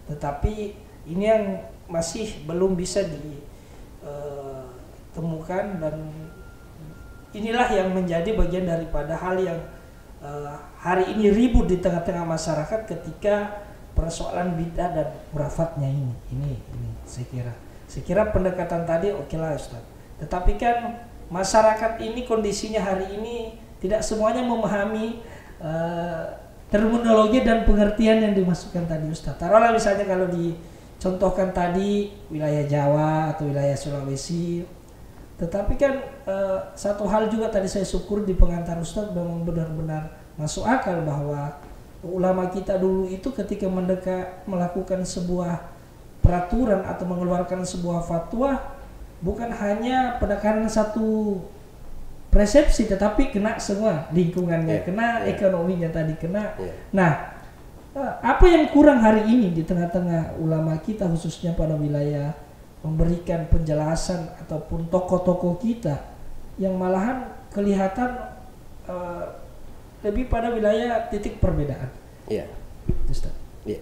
Tetapi ini yang masih belum bisa ditemukan, dan inilah yang menjadi bagian daripada hal yang hari ini ribut di tengah-tengah masyarakat ketika persoalan bid'ah dan khurafatnya ini saya kira pendekatan tadi oke lah Ustaz. Tetapi kan masyarakat ini kondisinya hari ini tidak semuanya memahami terminologi dan pengertian yang dimasukkan tadi Ustadz. Taruhlah misalnya kalau dicontohkan tadi wilayah Jawa atau wilayah Sulawesi, tetapi kan satu hal juga tadi saya syukur di pengantar Ustadz memang benar-benar masuk akal bahwa ulama kita dulu itu ketika melakukan sebuah peraturan atau mengeluarkan sebuah fatwa bukan hanya pendekatan satu persepsi tetapi kena semua lingkungannya, kena ekonominya tadi kena. Nah, apa yang kurang hari ini di tengah-tengah ulama kita khususnya pada wilayah memberikan penjelasan ataupun tokoh-tokoh kita yang malahan kelihatan lebih pada wilayah titik perbedaan.
Iya.
Ustaz.
Iya.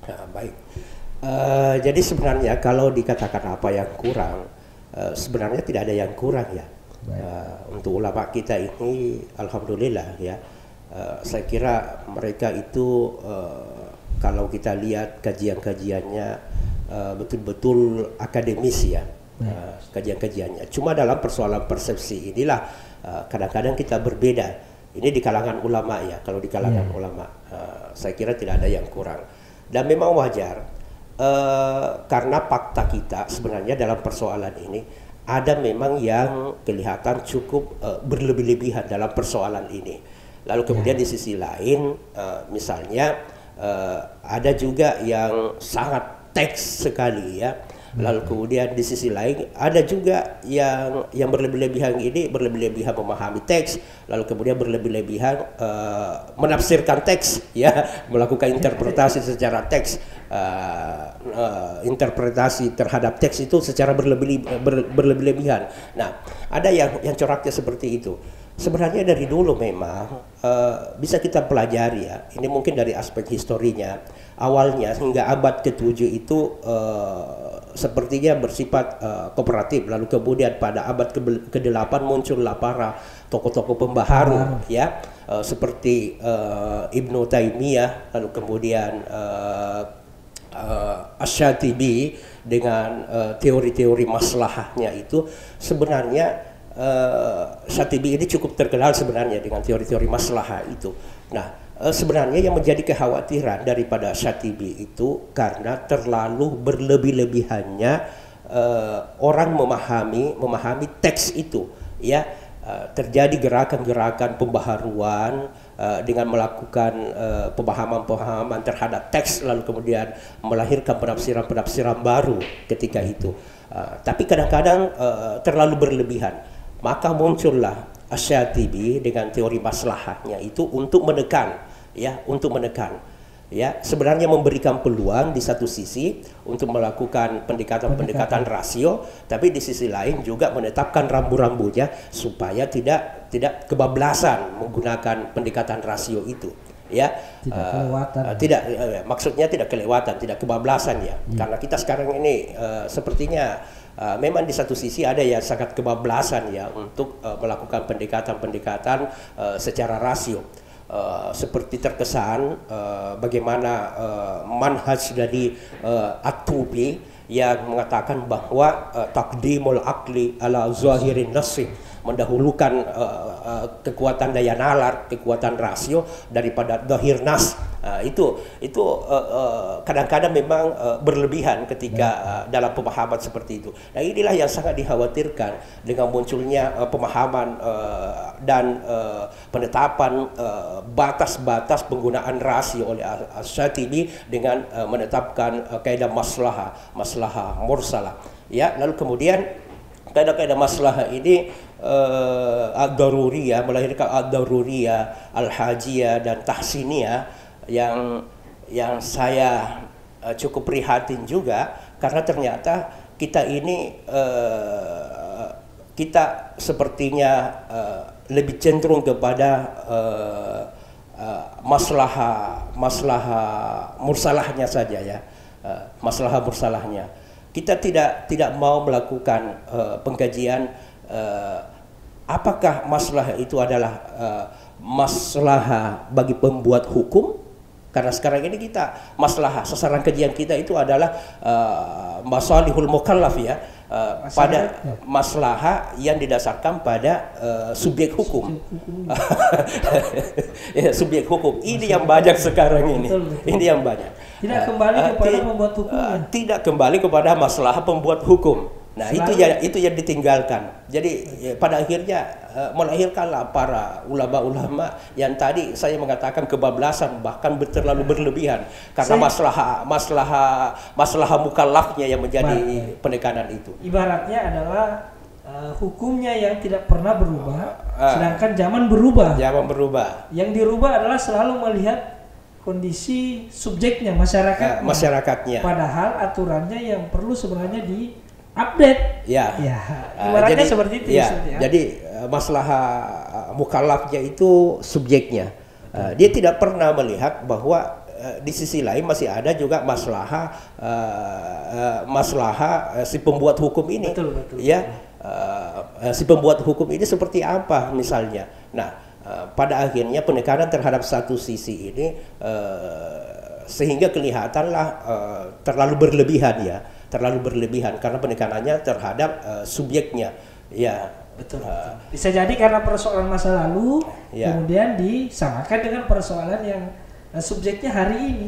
Nah, baik. Jadi sebenarnya kalau dikatakan apa yang kurang, sebenarnya tidak ada yang kurang ya. Untuk ulama kita ini, alhamdulillah ya. Saya kira mereka itu kalau kita lihat kajian-kajiannya betul-betul akademis ya. Kajian-kajiannya. Cuma dalam persoalan persepsi inilah kadang-kadang kita berbeda. Ini di kalangan ulama ya. Kalau di kalangan ulama, saya kira tidak ada yang kurang. Dan memang wajar karena fakta kita sebenarnya dalam persoalan ini ada memang yang kelihatan cukup berlebih-lebihan dalam persoalan ini. Lalu kemudian di sisi lain, misalnya ada juga yang sangat teks sekali ya. Lalu kemudian di sisi lain ada juga yang berlebih-lebihan ini berlebih-lebihan memahami teks, lalu kemudian berlebih-lebihan menafsirkan teks ya, melakukan interpretasi secara teks, interpretasi terhadap teks itu secara berlebih-lebihan. Nah, ada yang coraknya seperti itu. Sebenarnya dari dulu memang bisa kita pelajari ya. Ini mungkin dari aspek historinya. Awalnya hingga abad ke-7 itu sepertinya bersifat kooperatif. Lalu kemudian pada abad ke-8 muncullah para tokoh-tokoh pembaharu ya, seperti Ibnu Taimiyah, lalu kemudian Asy-Syatibi dengan teori-teori maslahahnya itu. Sebenarnya Syatibi ini cukup terkenal sebenarnya dengan teori-teori maslahah itu. Nah, sebenarnya yang menjadi kekhawatiran daripada Syatibi itu karena terlalu berlebih-lebihannya orang memahami teks itu ya. Terjadi gerakan-gerakan pembaharuan dengan melakukan pemahaman-pemahaman terhadap teks, lalu kemudian melahirkan penafsiran-penafsiran baru ketika itu. Tapi kadang-kadang terlalu berlebihan. Maka muncullah Asy-Syatibi dengan teori maslahahnya itu untuk menekan ya, sebenarnya memberikan peluang di satu sisi untuk melakukan pendekatan rasio, tapi di sisi lain juga menetapkan rambu-rambunya supaya tidak kebablasan menggunakan pendekatan rasio itu ya. Maksudnya tidak kelewatan, tidak kebablasan ya. Karena kita sekarang ini sepertinya memang di satu sisi ada yang sangat kebablasan ya untuk melakukan pendekatan secara rasio. Seperti terkesan bagaimana manhaj dari At-Tubi yang mengatakan bahwa taqdimul aqli ala zahirin nassi, mendahulukan kekuatan daya nalar, kekuatan rasio daripada zahir nas. Itu kadang-kadang memang berlebihan ketika dalam pemahaman seperti itu. Nah, inilah yang sangat dikhawatirkan dengan munculnya pemahaman dan penetapan batas-batas penggunaan rasio oleh Asy-Syatibi dengan menetapkan kaidah maslahah mursalah. Ya, lalu kemudian kaidah-kaidah maslahah ini ad-daruriyah, melahirkan ad-daruriyah, al-hajiyah dan tahsiniyah yang saya cukup prihatin juga karena ternyata kita ini kita sepertinya lebih cenderung kepada maslahah mursalahnya saja ya, maslahah mursalahnya. Kita tidak mau melakukan pengkajian apakah maslahah itu adalah maslahah bagi pembuat hukum. Karena sekarang ini kita maslahah, sasaran kajian kita itu adalah masalihul mukallaf ya, pada maslahat yang didasarkan pada subjek hukum. Ya, subjek hukum ini yang banyak sekarang ini. Ini yang banyak.
Tidak kembali kepada pembuat hukum.
Tidak kembali kepada maslahat pembuat hukum. Nah, itu yang ditinggalkan. Jadi pada akhirnya melahirkanlah para ulama-ulama yang tadi saya mengatakan kebablasan, bahkan terlalu berlebihan karena masalah mukallafnya yang menjadi penekanan itu.
Ibaratnya adalah hukumnya yang tidak pernah berubah, sedangkan zaman berubah.
Zaman berubah.
Yang dirubah adalah selalu melihat kondisi subjeknya, masyarakatnya. Padahal aturannya yang perlu sebenarnya update.
Ya.
Ibaratnya seperti itu.
Ya. Jadi masalah mukallafnya itu subjeknya. Dia tidak pernah melihat bahwa di sisi lain masih ada juga masalah si pembuat hukum ini.
Betul.
Ya. Si pembuat hukum ini seperti apa misalnya. Nah, pada akhirnya penekanan terhadap satu sisi ini sehingga kelihatanlah terlalu berlebihan karena penekanannya terhadap subjeknya. Ya,
betul. Bisa jadi karena persoalan masa lalu kemudian disamakan dengan persoalan yang subjeknya hari ini.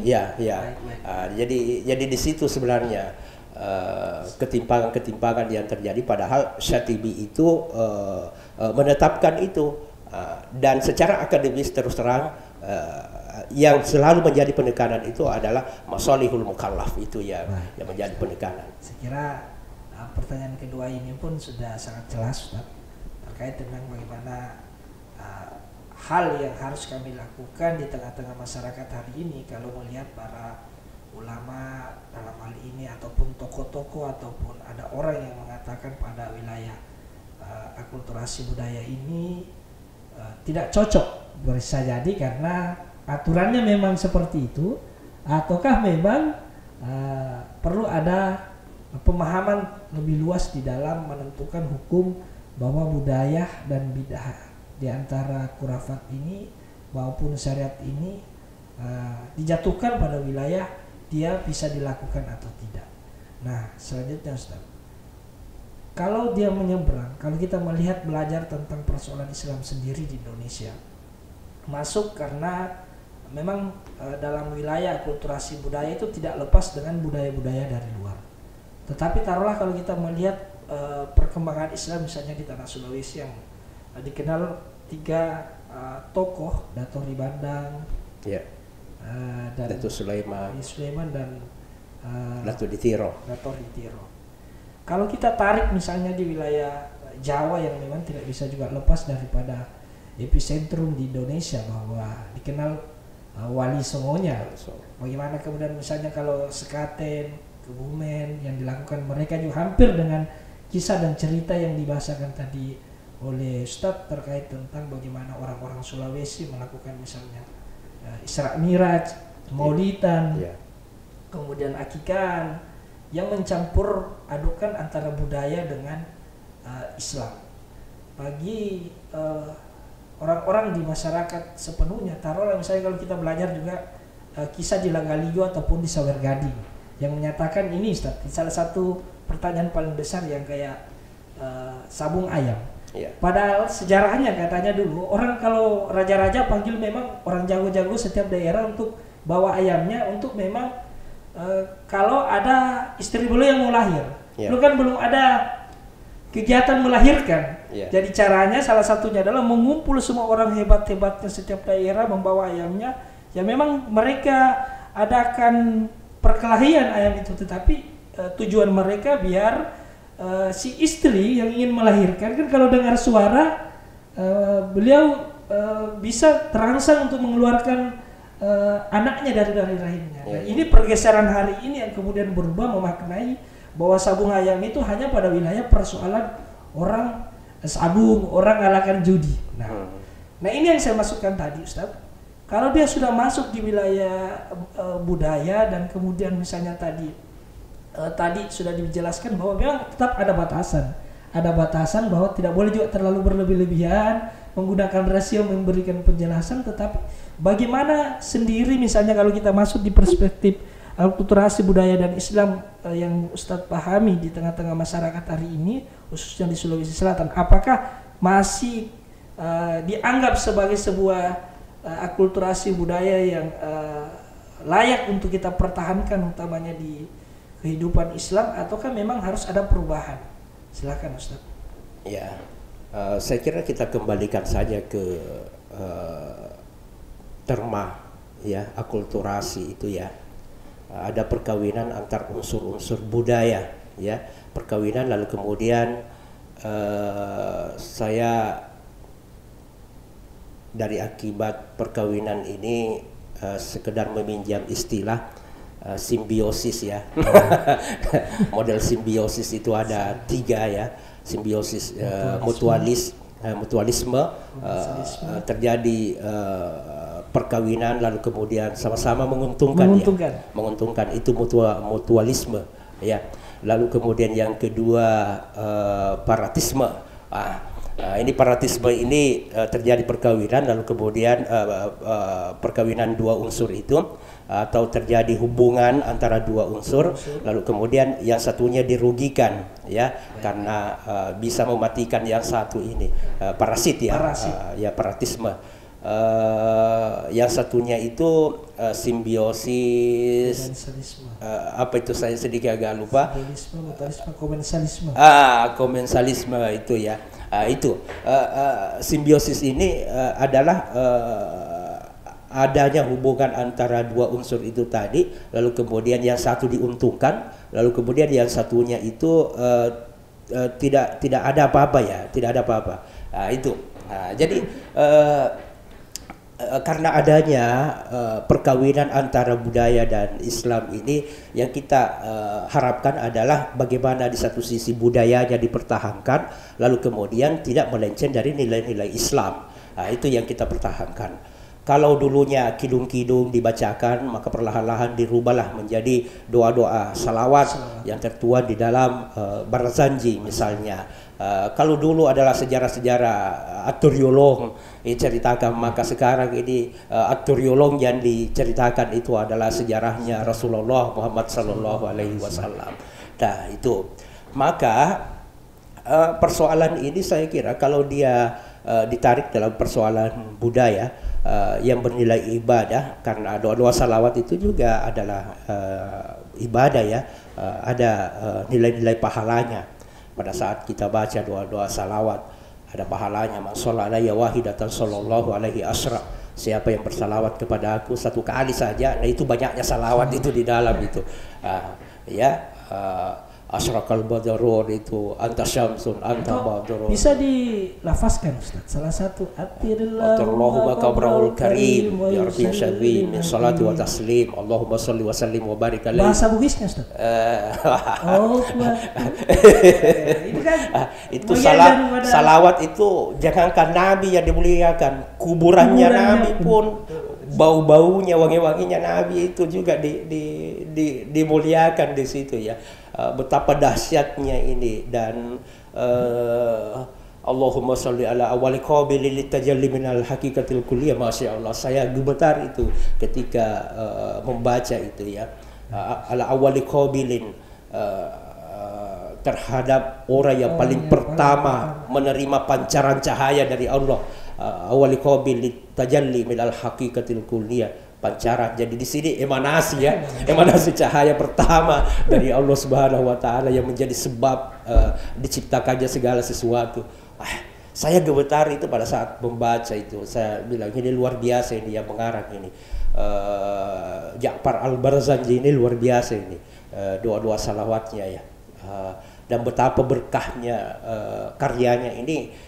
Jadi di situ sebenarnya ketimpangan yang terjadi, padahal Syatibi itu menetapkan itu dan secara akademis terus terang yang selalu menjadi penekanan itu adalah masalihul mukallaf, itu yang menjadi penekanan.
Saya kira pertanyaan kedua ini pun sudah sangat jelas, Ustaz, terkait dengan bagaimana hal yang harus kami lakukan di tengah-tengah masyarakat hari ini kalau melihat para ulama dalam hal ini ataupun tokoh-tokoh ataupun ada orang yang mengatakan pada wilayah akulturasi budaya ini tidak cocok. Bisa jadi karena aturannya memang seperti itu, ataukah memang perlu ada pemahaman lebih luas di dalam menentukan hukum bahwa budaya dan bidah di antara khurafat ini maupun syariat ini dijatuhkan pada wilayah dia bisa dilakukan atau tidak. Nah, selanjutnya Ustaz, kalau dia menyeberang, kalau kita melihat belajar tentang persoalan Islam sendiri di Indonesia, masuk karena memang dalam wilayah akulturasi budaya itu tidak lepas dengan budaya-budaya dari luar. Tetapi taruhlah kalau kita melihat perkembangan Islam misalnya di tanah Sulawesi yang dikenal 3 tokoh, Dato' Ribandang, dan
Dato' Sulaiman
dan
Dato' Ditiro. Kalau kita tarik misalnya di wilayah Jawa yang memang tidak bisa juga lepas daripada epicentrum di Indonesia bahwa dikenal Wali Songonya. Bagaimana kemudian misalnya kalau Sekaten, Kebumen yang dilakukan mereka juga hampir dengan kisah dan cerita yang dibahasakan tadi oleh Ustadz terkait tentang bagaimana orang-orang Sulawesi melakukan misalnya Isra Miraj, Maulidan, kemudian akikan yang mencampur adukan antara budaya dengan Islam. Bagi orang-orang di masyarakat sepenuhnya, taruhlah misalnya kalau kita belajar juga kisah di Langaligo ataupun di Sawergadi yang menyatakan ini Ustaz, salah satu pertanyaan paling besar yang kayak sabung ayam. Padahal sejarahnya katanya dulu orang kalau raja-raja panggil memang orang jago-jago setiap daerah untuk bawa ayamnya untuk memang kalau ada istri beliau yang mau lahir. Dulu kan belum ada kegiatan melahirkan. Jadi caranya salah satunya adalah mengumpul semua orang hebat-hebatnya setiap daerah membawa ayamnya. Ya memang mereka adakan perkelahian ayam itu, tetapi tujuan mereka biar si istri yang ingin melahirkan kan kalau dengar suara beliau bisa terangsang untuk mengeluarkan anaknya dari rahimnya. Nah, ini pergeseran hari ini yang kemudian berubah memaknai bahwa sabung ayam itu hanya pada wilayah persoalan orang sabung, orang alakan judi. Nah ini yang saya masukkan tadi Ustaz. Kalau dia sudah masuk di wilayah budaya dan kemudian misalnya tadi sudah dijelaskan bahwa memang tetap ada batasan bahwa tidak boleh juga terlalu berlebih-lebihan menggunakan rasio memberikan penjelasan, tetapi bagaimana sendiri misalnya kalau kita masuk di perspektif
akulturasi budaya dan Islam yang Ustadz pahami di tengah-tengah masyarakat hari ini, khususnya di Sulawesi Selatan, apakah masih dianggap sebagai sebuah akulturasi budaya yang layak untuk kita pertahankan utamanya di kehidupan Islam, ataukah memang harus ada perubahan? Silakan Ustadz.
Ya, saya kira kita kembalikan saja ke terma ya, akulturasi itu ya. Ada perkawinan antar unsur-unsur budaya ya, perkawinan, lalu kemudian saya dari akibat perkawinan ini sekedar meminjam istilah simbiosis ya. Model simbiosis itu ada 3 ya, simbiosis mutualisme, terjadi perkawinan lalu kemudian sama-sama menguntungkan. Ya, menguntungkan itu mutualisme ya. Lalu kemudian yang kedua paratisme. Ini paratisme ini terjadi perkawinan lalu kemudian perkawinan 2 unsur itu atau terjadi hubungan antara 2 unsur lalu kemudian yang satunya dirugikan ya karena bisa mematikan yang satu ini, parasit ya. Ya, paratisme. Yang satunya itu simbiosis, apa itu saya sedikit agak lupa.
Komensalisme.
Komensalisme itu ya. Itu simbiosis ini adalah adanya hubungan antara 2 unsur itu tadi, lalu kemudian yang satu diuntungkan, lalu kemudian yang satunya itu tidak ada apa-apa ya, tidak ada apa-apa. Itu. Jadi karena adanya perkawinan antara budaya dan Islam ini, yang kita harapkan adalah bagaimana di satu sisi budayanya dipertahankan, lalu kemudian tidak melenceng dari nilai-nilai Islam. Itu yang kita pertahankan. Kalau dulunya kidung-kidung dibacakan, maka perlahan-lahan dirubahlah menjadi doa-doa salawat yang tertuang di dalam Barzanji misalnya. Kalau dulu adalah sejarah-sejarah At-Turyulong diceritakan, maka sekarang ini At-Turyulong yang diceritakan itu adalah sejarahnya Rasulullah Muhammad sallallahu alaihi wasallam. Nah, itu. Maka persoalan ini saya kira kalau dia ditarik dalam persoalan budaya yang bernilai ibadah, karena doa-doa salawat itu juga adalah ibadah ya, ada nilai-nilai pahalanya. Pada saat kita baca doa-doa salawat ada pahalanya. Man shalla alayya wahidatan sallallahu alaihi asra. Siapa yang bersalawat kepada aku 1 kali saja, nah itu banyaknya salawat itu di dalam itu. Asrakal badrun itu anta syamsun anta badrun.
Bisa dilafazkan Ustaz salah satu
Allahumma kabrahul karim ya rabbi syadhi min salati wa taslim Allahumma sholli wa sallim wa barik alaihi.
Bahasa Bugisnya Ustaz. Ini kan
itu salawat itu jangankan Nabi yang dimuliakan, kuburannya Nabi pun bau-baunya, wangi-wanginya Nabi itu juga dimuliakan di situ ya. Betapa dahsyatnya ini. Dan Allahumma sholli ala awwali qabili litajalli minal hakikatil kulliyah. Masya Allah, saya gemetar itu ketika membaca itu ya. Ala awwali qabilin, terhadap orang yang paling pertama menerima pancaran cahaya dari Allah. Awwali qabili tajalli minal hakikatil kulliyah, pancaran. Jadi di sini emanasi ya, emanasi cahaya pertama dari Allah Subhanahu wa taala yang menjadi sebab diciptakannya segala sesuatu. Saya gemetar itu pada saat membaca itu. Saya bilang ini luar biasa ini yang mengarang ini. Ja'far Al-Barzanji ini luar biasa ini. Doa-doa salawatnya ya. Dan betapa berkahnya karyanya ini.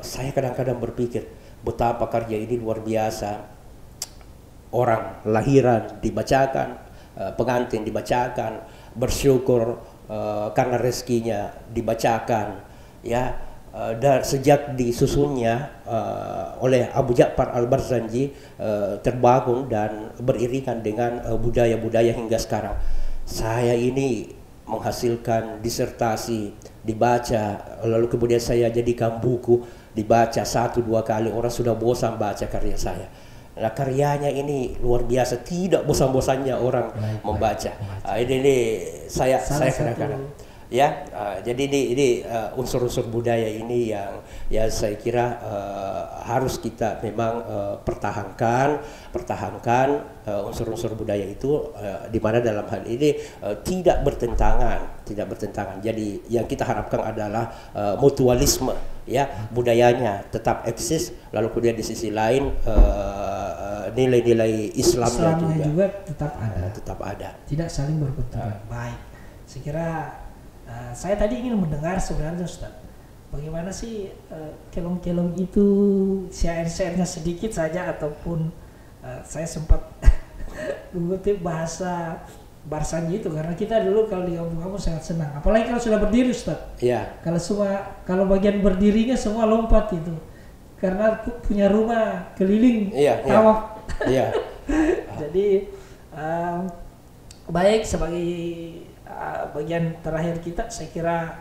Saya kadang-kadang berpikir betapa karya ini luar biasa. Orang lahiran dibacakan, pengantin dibacakan, bersyukur karena rezekinya dibacakan ya. Dan sejak disusunnya oleh Abu Ja'far Al-Barzanji terbangun dan beriringan dengan budaya-budaya hingga sekarang. Saya ini menghasilkan disertasi, dibaca, lalu kemudian saya jadikan buku, dibaca 1-2 kali, orang sudah bosan baca karya saya. Nah, karyanya ini luar biasa, tidak bosan-bosannya orang membaca. Ini saya kadang-kadang ya, jadi ini unsur-unsur budaya ini yang saya kira harus kita memang pertahankan unsur-unsur budaya itu, di mana dalam hal ini tidak bertentangan. Jadi yang kita harapkan adalah mutualisme, ya, budayanya tetap eksis, lalu kemudian di sisi lain nilai-nilai Islamnya juga tetap ada.
Tidak saling bertentangan. Baik, saya kira saya tadi ingin mendengar sebenarnya Ustaz, bagaimana sih kelong-kelong itu, syair-syairnya sedikit saja ataupun saya sempat mengutip bahasa Barsanji itu, karena kita dulu kalau di kampung-kampung sangat senang, apalagi kalau sudah berdiri Ustaz.
Iya.
Kalau bagian berdirinya semua lompat itu, karena punya rumah keliling tawaf. Iya. Jadi baik, sebagai bagian terakhir kita, saya kira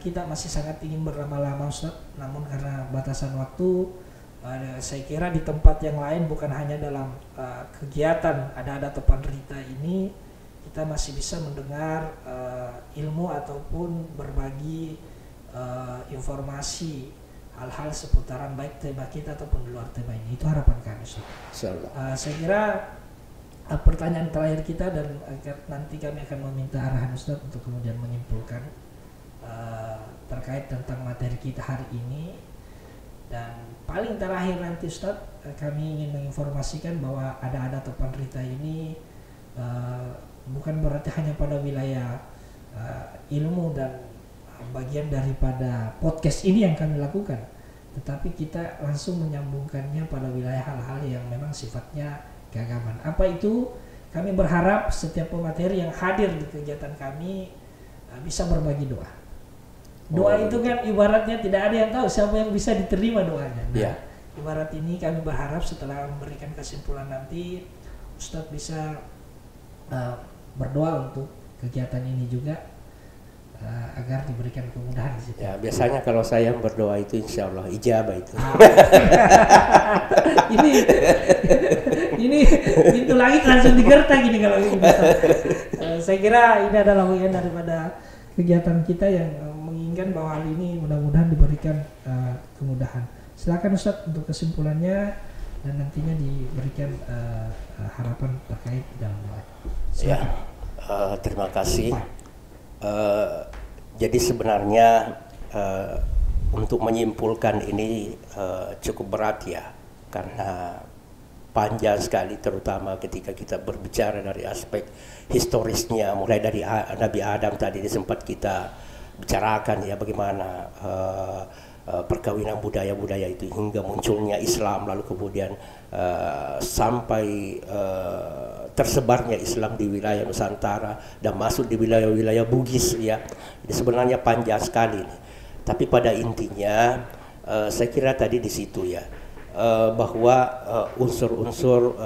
kita masih sangat ingin berlama-lama Ustaz, namun karena batasan waktu, saya kira di tempat yang lain, bukan hanya dalam kegiatan ada Topan Rita ini, kita masih bisa mendengar ilmu ataupun berbagi informasi hal-hal seputaran baik tema kita ataupun di luar tema ini. Itu harapan kami Ustaz. Saya kira pertanyaan terakhir kita, dan nanti kami akan meminta arahan Ustaz untuk kemudian menyimpulkan terkait tentang materi kita hari ini. Dan paling terakhir nanti Ustaz, kami ingin menginformasikan bahwa ada Topan Rita ini bukan berarti hanya pada wilayah ilmu dan bagian daripada podcast ini yang kami lakukan, tetapi kita langsung menyambungkannya pada wilayah hal-hal yang memang sifatnya keagamaan. Apa itu? Kami berharap setiap pemateri yang hadir di kegiatan kami bisa berbagi doa. Doa itu kan ibaratnya tidak ada yang tahu siapa yang bisa diterima doanya. Nah, ibarat ini kami berharap setelah memberikan kesimpulan nanti, Ustadz bisa berdoa untuk kegiatan ini juga, agar diberikan kemudahan di situ.
Ya, biasanya kalau saya berdoa itu insya Allah ijabah itu.
Ini pintu langit langsung digertak gini kalau ini. Saya kira ini adalah bagian daripada kegiatan kita yang menginginkan bahwa hal ini mudah-mudahan diberikan kemudahan. Silakan Ustadz untuk kesimpulannya dan nantinya diberikan harapan terkait dalam doa.
Ya, terima kasih. Jadi sebenarnya untuk menyimpulkan ini cukup berat ya, karena panjang sekali, terutama ketika kita berbicara dari aspek historisnya, mulai dari Nabi Adam tadi sempat kita bicarakan ya, bagaimana perkawinan budaya-budaya itu hingga munculnya Islam, lalu kemudian sampai tersebarnya Islam di wilayah Nusantara dan masuk di wilayah-wilayah Bugis ya. Jadi sebenarnya panjang sekali. Tapi pada intinya saya kira tadi di situ ya, bahwa unsur-unsur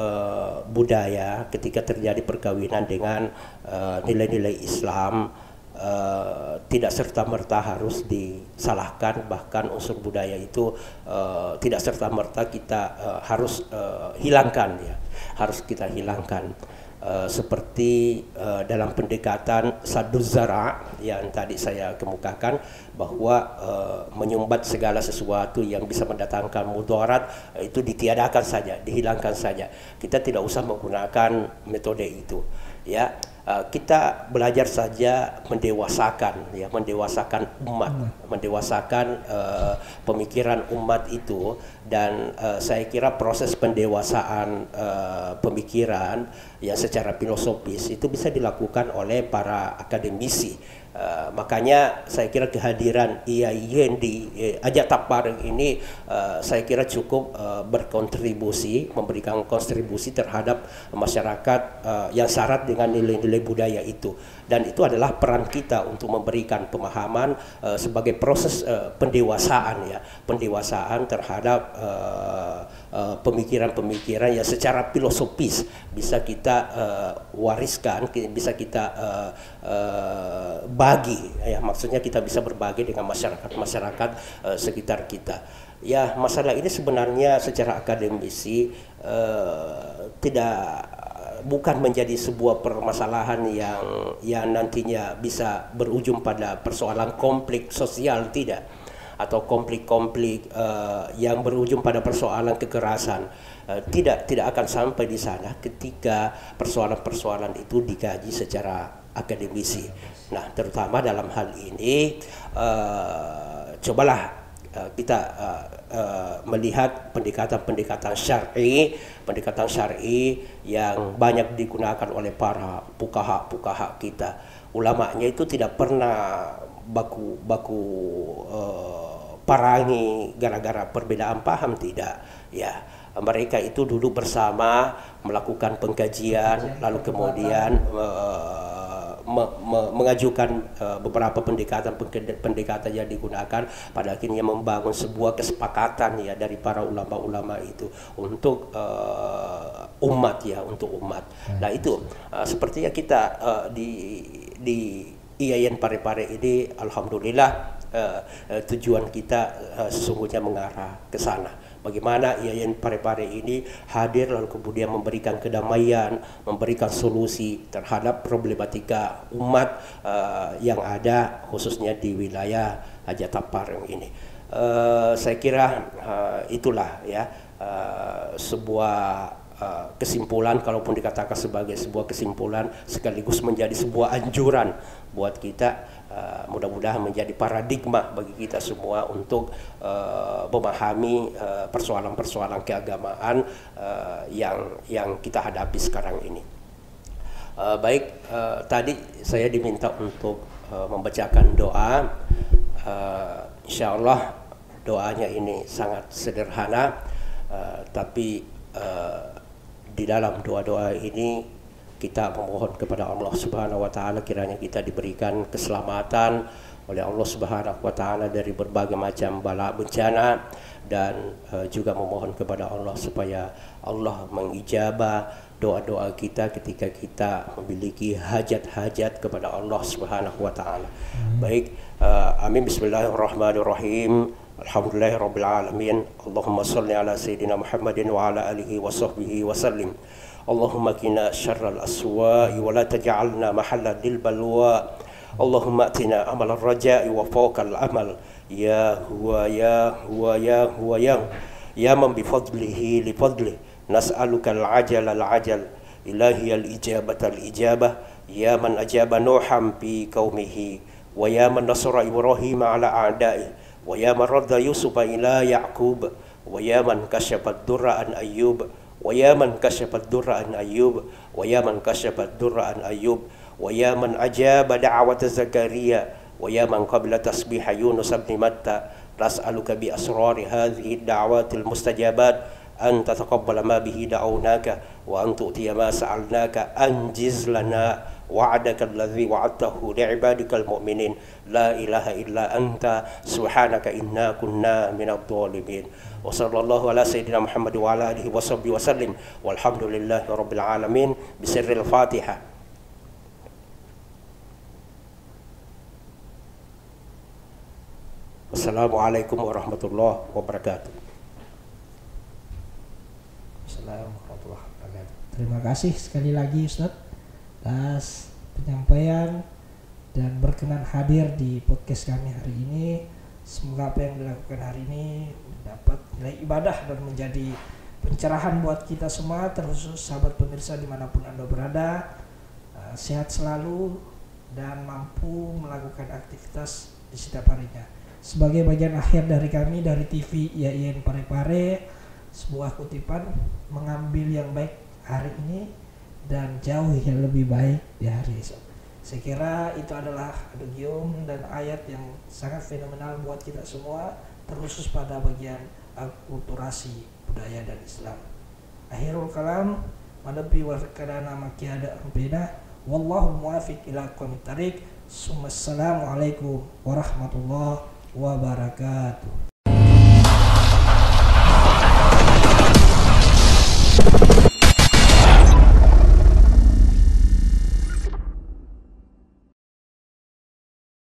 budaya ketika terjadi perkawinan dengan nilai-nilai Islam tidak serta-merta harus disalahkan, bahkan unsur budaya itu tidak serta-merta kita harus hilangkan ya, harus kita hilangkan. Seperti dalam pendekatan Sadduz Zara yang tadi saya kemukakan, bahwa menyumbat segala sesuatu yang bisa mendatangkan mudarat itu ditiadakan saja, dihilangkan saja. Kita tidak usah menggunakan metode itu ya. Kita belajar saja mendewasakan ya, mendewasakan umat, mendewasakan pemikiran umat itu. Dan saya kira proses pendewasaan pemikiran yang secara filosofis itu bisa dilakukan oleh para akademisi. Makanya saya kira kehadiran IAIN di Ajak Tapareng ini saya kira cukup berkontribusi, memberikan kontribusi terhadap masyarakat yang syarat dengan nilai-nilai nilai-nilai budaya itu, dan itu adalah peran kita untuk memberikan pemahaman sebagai proses pendewasaan ya, pendewasaan terhadap pemikiran-pemikiran yang secara filosofis bisa kita wariskan, bisa kita bagi ya, maksudnya kita bisa berbagi dengan masyarakat sekitar kita. Ya, masalah ini sebenarnya secara akademisi bukan menjadi sebuah permasalahan yang nantinya bisa berujung pada persoalan konflik sosial, tidak, atau konflik-konflik yang berujung pada persoalan kekerasan. Tidak akan sampai di sana ketika persoalan-persoalan itu dikaji secara akademisi. Nah, terutama dalam hal ini cobalah kita melihat pendekatan syar'i yang banyak digunakan oleh para fuqaha kita. Ulamanya itu tidak pernah baku parangi gara-gara perbedaan paham, tidak ya. Mereka itu duduk bersama melakukan pengkajian, lalu kemudian mengajukan beberapa pendekatan yang digunakan, pada akhirnya membangun sebuah kesepakatan ya dari para ulama-ulama itu untuk umat ya, untuk umat. Nah itu sepertinya kita di IAIN Parepare ini alhamdulillah tujuan kita sesungguhnya mengarah ke sana. Bagaimana IAIN Parepare ini hadir lalu kemudian memberikan kedamaian, memberikan solusi terhadap problematika umat yang ada khususnya di wilayah Hajat Pareng ini. Saya kira itulah ya sebuah kesimpulan, kalaupun dikatakan sebagai sebuah kesimpulan sekaligus menjadi sebuah anjuran buat kita. Mudah-mudahan menjadi paradigma bagi kita semua untuk memahami persoalan-persoalan keagamaan yang kita hadapi sekarang ini. Baik, tadi saya diminta untuk membacakan doa. Insya Allah doanya ini sangat sederhana, tapi di dalam doa-doa ini kita memohon kepada Allah Subhanahu wa taala kiranya kita diberikan keselamatan oleh Allah Subhanahu wa taala dari berbagai macam bala bencana, dan juga memohon kepada Allah supaya Allah mengijabah doa-doa kita ketika kita memiliki hajat-hajat kepada Allah Subhanahu wa taala. Baik, amin. Bismillahirrahmanirrahim. Alhamdulillahirabbil alamin. Allahumma shalli ala sayyidina Muhammadin wa ala alihi wa sahbihi wa sallim. اللهم قنا شر الأسواء ولا تجعلنا محلا للبلواء اللهم ائتنا أمل الرجاء وفوق الأمل يا هو يا هو يا هو يا من بفضله لفضله نسألك العجل إلهي الإجابة يا من أجاب نوحا في قومه ويا من نصر إبراهيم على أعدائه ويا من رد يوسف إلى يعقوب ويا من كشف الضر عن أيوب ويا من كشف الضر عن أيوب ويا من كشف الضر عن أيوب ويا من أجاب دعوة زكريا ويا من قبل تسبيح يونس بن متى نسألك بأسرار هذه الدعوات المستجابات أن تتقبل ما به دعوناك وأن تؤتي ما سألناك أنجز لنا وعدك الذي وعدته لعبادك المؤمنين لا إله إلا أنت سبحانك إنا كنا من الظالمين وصلى الله على سيدنا محمد وعلى آله وصحبه وسلم والحمد لله رب العالمين بسر الفاتحة. Assalamualaikum warahmatullahi wabarakatuh.
Assalamualaikum warahmatullahi wabarakatuh. Terima kasih sekali lagi Ustadz atas penyampaian dan berkenan hadir di podcast kami hari ini. Semoga apa yang dilakukan hari ini dapat nilai ibadah dan menjadi pencerahan buat kita semua, terkhusus sahabat pemirsa dimanapun Anda berada. Sehat selalu dan mampu melakukan aktivitas di setiap harinya. Sebagai bagian akhir dari kami dari TV IAIN Parepare, sebuah kutipan, mengambil yang baik hari ini dan jauh yang lebih baik di hari esok. Saya kira itu adalah adugium dan ayat yang sangat fenomenal buat kita semua, terkhusus pada bagian akulturasi budaya dan Islam. Akhirul kalam, madabi wa kadana makiada ampena, Wallahu muwaffiq ila aqwamit thariq. Assalamualaikum warahmatullahi wabarakatuh.